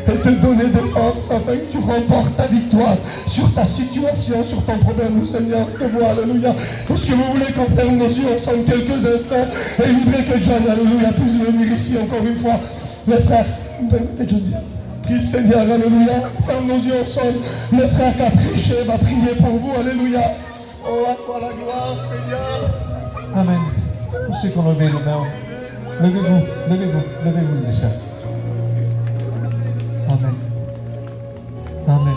et te donner des forces afin que tu remportes ta victoire sur ta situation, sur ton problème. Le Seigneur te voit, alléluia. Est-ce que vous voulez qu'on ferme nos yeux ensemble quelques instants? Et je voudrais que John, alléluia, puisse venir ici encore une fois. Les frères, vous me permettez de dire, prie le Seigneur, alléluia. Ferme nos yeux ensemble. Le frère qui a prêché va prier pour vous, alléluia. Oh, à toi la gloire, Seigneur. Amen. Tous ceux qui ont levé les mains, levez-vous, les sœurs. Amen. Amen.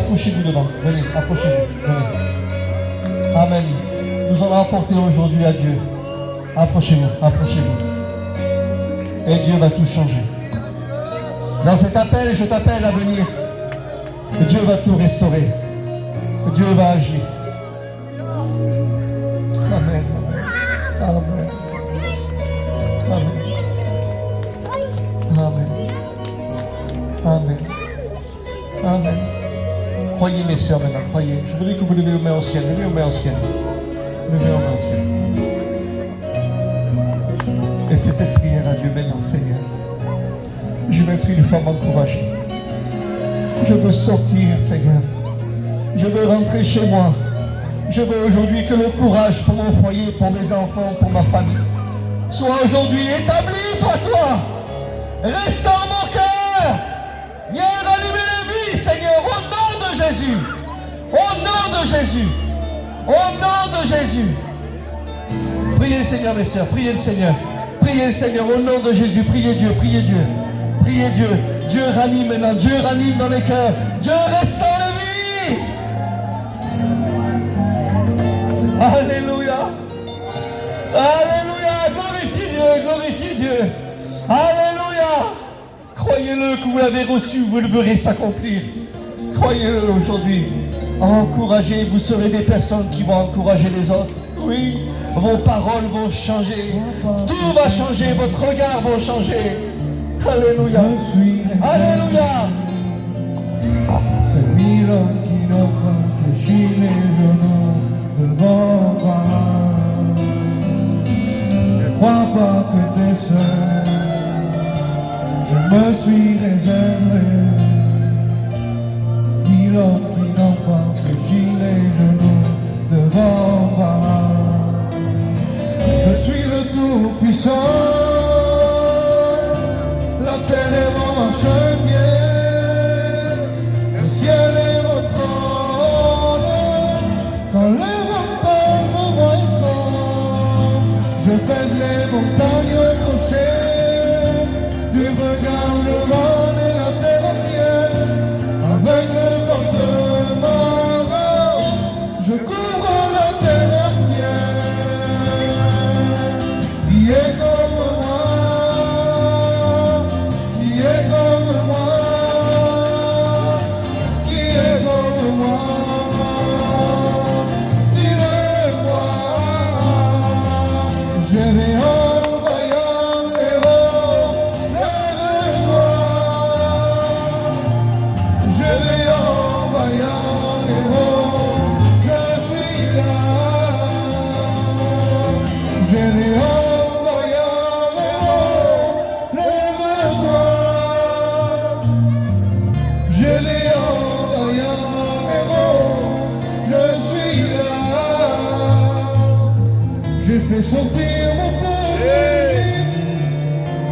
approchez-vous devant. Venez, approchez-vous. Venez. Amen. Nous allons apporter aujourd'hui à Dieu. Approchez-vous, approchez-vous. Et Dieu va tout changer. Dans cet appel, je t'appelle à venir. Dieu va tout restaurer. Dieu va agir. Amen. Amen. Amen. Amen. Amen. Amen. Croyez mes sœurs maintenant, croyez. Je voudrais que vous levez vos mains au ciel. Levez vos mains au ciel. Levez vos mains au ciel. Et faites cette prière à Dieu maintenant, Seigneur. Je veux être une femme encouragée. Je veux sortir, Seigneur. Je veux rentrer chez moi. Je veux aujourd'hui que le courage pour mon foyer, pour mes enfants, pour ma famille, soit aujourd'hui établi par toi. Restaure mon cœur. Viens rallumer les vies, Seigneur, au nom de Jésus. Au nom de Jésus. Au nom de Jésus. Priez le Seigneur, mes sœurs. Priez le Seigneur. Priez le Seigneur au nom de Jésus. Priez Dieu. Priez Dieu. Priez Dieu. Dieu ranime maintenant. Dieu ranime dans les cœurs. Dieu restaure les vies. Alléluia. Alléluia. Glorifiez Dieu. Glorifiez Dieu. Alléluia. Croyez-le que vous l'avez reçu, vous le verrez s'accomplir. Croyez-le aujourd'hui. Encouragez, vous serez des personnes qui vont encourager les autres. Oui, vos paroles vont changer. Tout va changer, votre regard va changer. Alléluia. Alléluia. C'est mille hommes qui n'ont pas fléchi les genoux devant moi. Ne crois pas que t'es seul. Je me suis réservé. Mille hommes qui n'ont pas fléchi les genoux devant moi. Je suis le Tout-Puissant. La terre est mon marche-pied. Le ciel est mon trône. Quand les montagnes me voient, je pèse les montagnes au crochet. Du regard je m'en la terre entière. Avec le vent de ma main, je couvre la terre entière. Qui est comme moi? Qui est comme moi? Qui est comme moi? Dis-le-moi. Je vais envoyer un héros vers toi. Je vais envoyer un héros. Je suis là. Je vais envoyer un héros. Lève-toi. Je vais envoyer un héros. Je suis là. J'ai fait sortir mon peuple d'Égypte.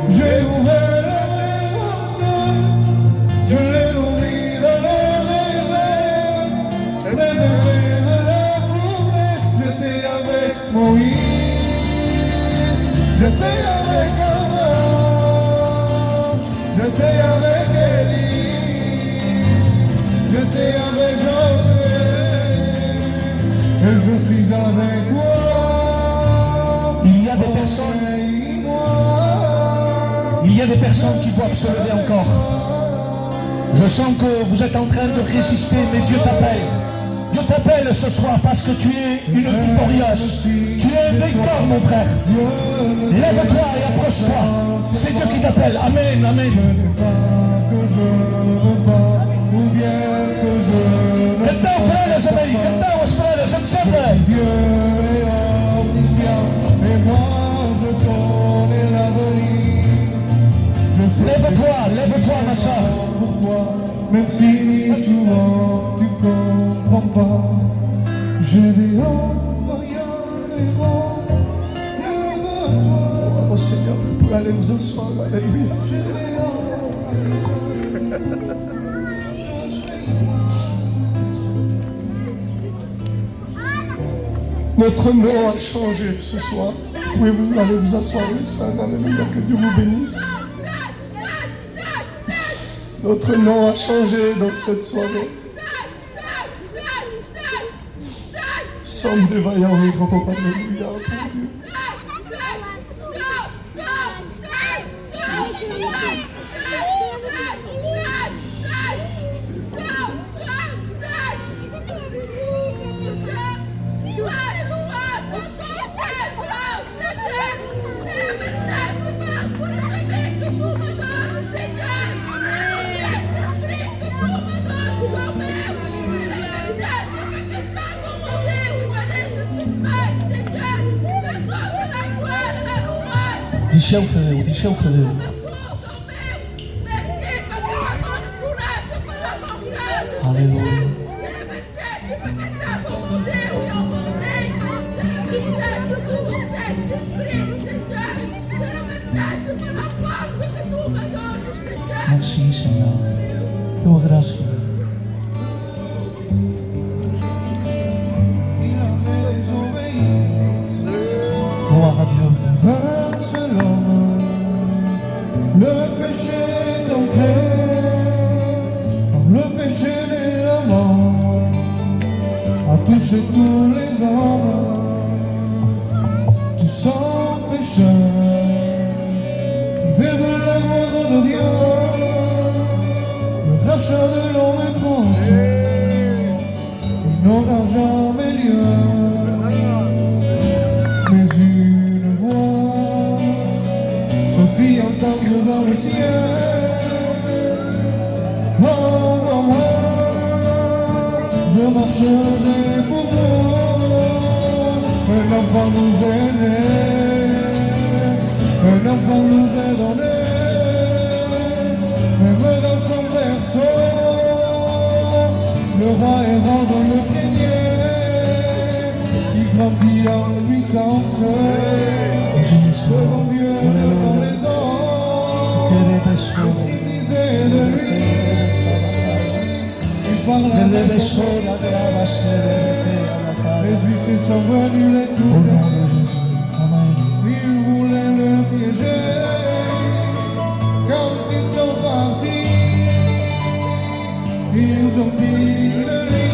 J'ai ouvert la mer en deux. Je l'ai nourri dans le désert. Préservé de la fournée. J'étais avec Moïse. J'étais avec Abraham. J'étais avec Élie. J'étais avec Josué. Et je suis avec toi. Il y a des personnes, il y a des personnes qui doivent se lever encore. Je sens que vous êtes en train de résister, mais Dieu t'appelle. Dieu t'appelle ce soir parce que tu es une victorieuse. Tu es un vainqueur, mon frère. Lève-toi et approche-toi. C'est Dieu qui t'appelle. Amen, amen. Ce n'est pas que je repars ou bien que je ne Então, frères et amis, então, os frères, ensemble. Dieu est omniscient et moi je connais l'avenir. Je sais Lève-toi, ma soeur. pour toi, même si souvent tu comprends pas. Je vais envoyer un héros. Lève-toi. Oh Seigneur, vous pouvez aller vous asseoir. Alléluia. Je vais envoyer. Je suis Notre nom a changé ce soir. Pouvez-vous aller vous asseoir, les saints? Alléluia, que Dieu vous bénisse. Notre nom a changé dans cette soirée. sommes des vaillants héros, alléluia, pour Dieu. Diceu fedeu, diceu fedeu. Aleluia. Merci, Senhor. Tua graça. Gloire à Dieu. Vaince l'homme, le péché est entré, le péché de la mort a touché tous les hommes, tous sans péché, vers de la gloire de Dieu, le rachat de l'homme est tranché, il n'aura jamais lieu. Mais une voix se fit entendre dans le ciel. Envoie-moi, je marcherai pour vous. Un enfant nous est né, un enfant nous est donné. Même dans son berceau, le roi Hérode le craignait. Il grandit en puissance devant Dieu, devant les hommes. L'Esprit disait de lui, il parlait de les huissiers sont venus l'écouter. Ils voulaient le piéger. Quand ils sont partis, ils ont dit de lui,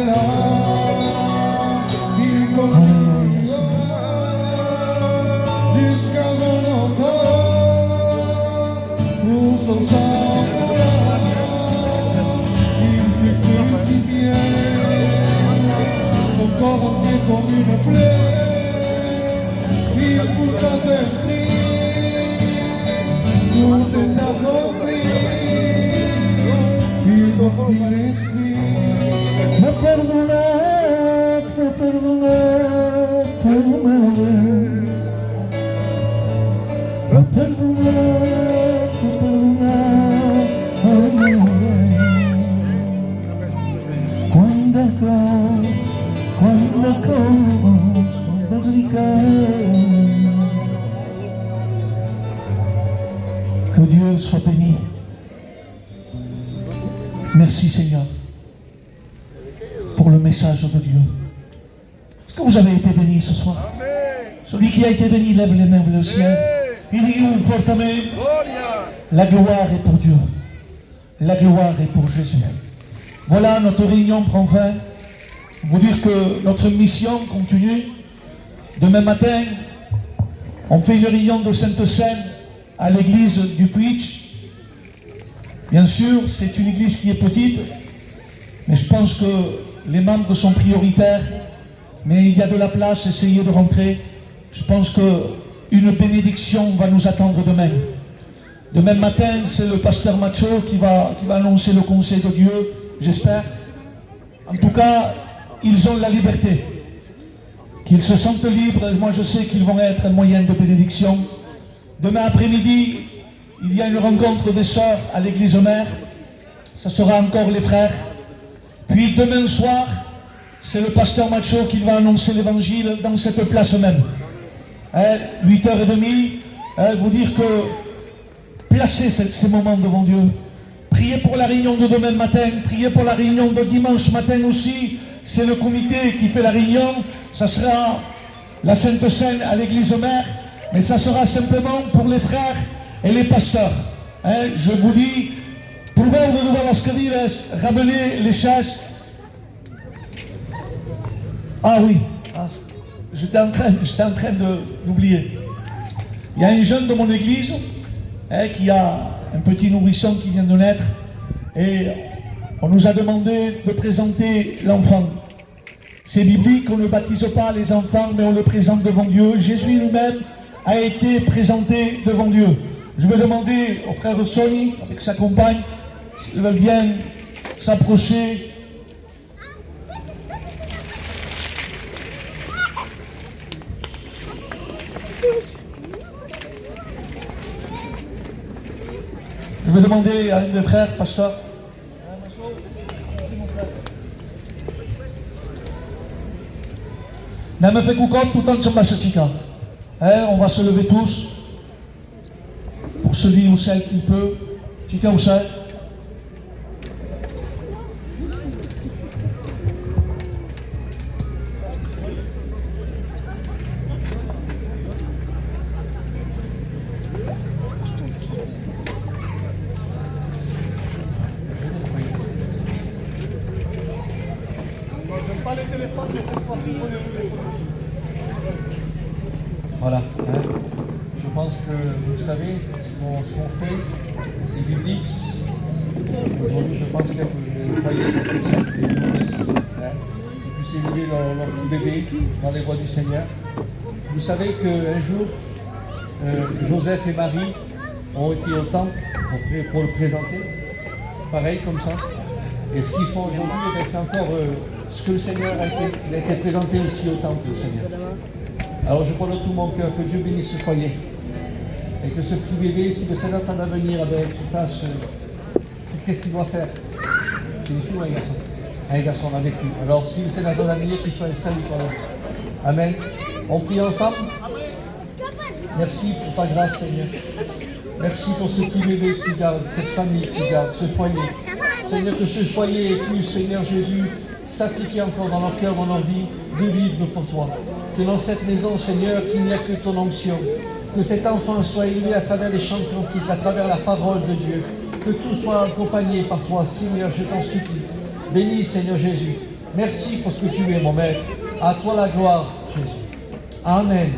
là, il continua jusqu'à Golgotha, où son sang coula, il fut crucifié, son corps entier comme une plaie, il poussa un cri, tout est accompli, il bondit l'esprit. Me perdonat, el meu Déu. Me perdonat, el meu Déu. Quant de riquesa. Que Dieu soit béni. Merci Seigneur pour le message de Dieu. Est-ce que vous avez été bénis ce soir? Celui qui a été béni lève les mains vers le ciel. Il dit fortement, la gloire est pour Dieu. La gloire est pour Jésus. Voilà, notre réunion prend fin. Vous dire que notre mission continue. Demain matin, on fait une réunion de Sainte-Seine à l'église du Puig. Bien sûr, c'est une église qui est petite, mais je pense que les membres sont prioritaires, mais il y a de la place, essayez de rentrer. Je pense qu'une bénédiction va nous attendre demain. Demain matin, c'est le pasteur Macho qui va annoncer le conseil de Dieu, j'espère. En tout cas, ils ont la liberté. Qu'ils se sentent libres, moi je sais qu'ils vont être un moyen de bénédiction. Demain après-midi, il y a une rencontre des sœurs à l'église mère. Ce sera encore les frères. Puis demain soir, c'est le pasteur Macho qui va annoncer l'évangile dans cette place même. 8h30, vous dire que placez ces moments devant Dieu. Priez pour la réunion de demain matin, priez pour la réunion de dimanche matin aussi. C'est le comité qui fait la réunion. Ça sera la Sainte Seine à l'église mère, mais ça sera simplement pour les frères et les pasteurs. Hein, je vous dis, proveu de dues les cadires, ramenez les chaises. Ah oui, j'étais en train d'oublier. Il y a un jeune de mon église qui a un petit nourrisson qui vient de naître et on nous a demandé de présenter l'enfant. C'est biblique, on ne baptise pas les enfants, mais on le présente devant Dieu. Jésus lui-même a été présenté devant Dieu. Je vais demander au frère Sonny, avec sa compagne, s'il veut bien s'approcher. Je vais demander à un des frères, pasteur. N'aime fait coucou tout en tsamba chica. On va se lever tous. Pour celui ou celle qui peut. Chica ou celle. Pas les téléphones, mais cette fois-ci, prenez-vous les photos. Voilà. Hein. Je pense que vous savez ce qu'on fait, c'est biblique. Aujourd'hui, je pense que les foyers sont chrétiens, les bénissent, qu'ils puissent élever leur petit bébé dans les voies du Seigneur. Vous savez qu'un jour, Joseph et Marie ont été au temple pour le présenter, pareil comme ça. Et ce qu'ils font aujourd'hui, c'est encore ce que le Seigneur a été présenté aussi au temple, le Seigneur. Alors je crois de tout mon cœur que Dieu bénisse ce foyer. Et que ce petit bébé, si le Seigneur t'en a à venir, qu'il fasse. Qu'est-ce qu'il doit faire? C'est une fille ou un garçon? Un garçon, on a vécu. Alors si le Seigneur t'en a à venir, qu'il soit un salut pour nous. Amen. On prie ensemble. Merci pour ta grâce, Seigneur. Merci pour ce petit bébé que tu gardes, cette famille que tu gardes, ce foyer. Seigneur, que ce foyer puisse, Seigneur Jésus, s'appliquer encore dans leur cœur, dans leur vie, de vivre pour toi. Que dans cette maison, Seigneur, qu'il n'y a que ton onction. Que cet enfant soit élevé à travers les chants de cantiques, à travers la parole de Dieu. Que tout soit accompagné par toi, Seigneur, je t'en supplie. Bénis, Seigneur Jésus. Merci pour ce que tu es, mon Maître. À toi la gloire, Jésus. Amen.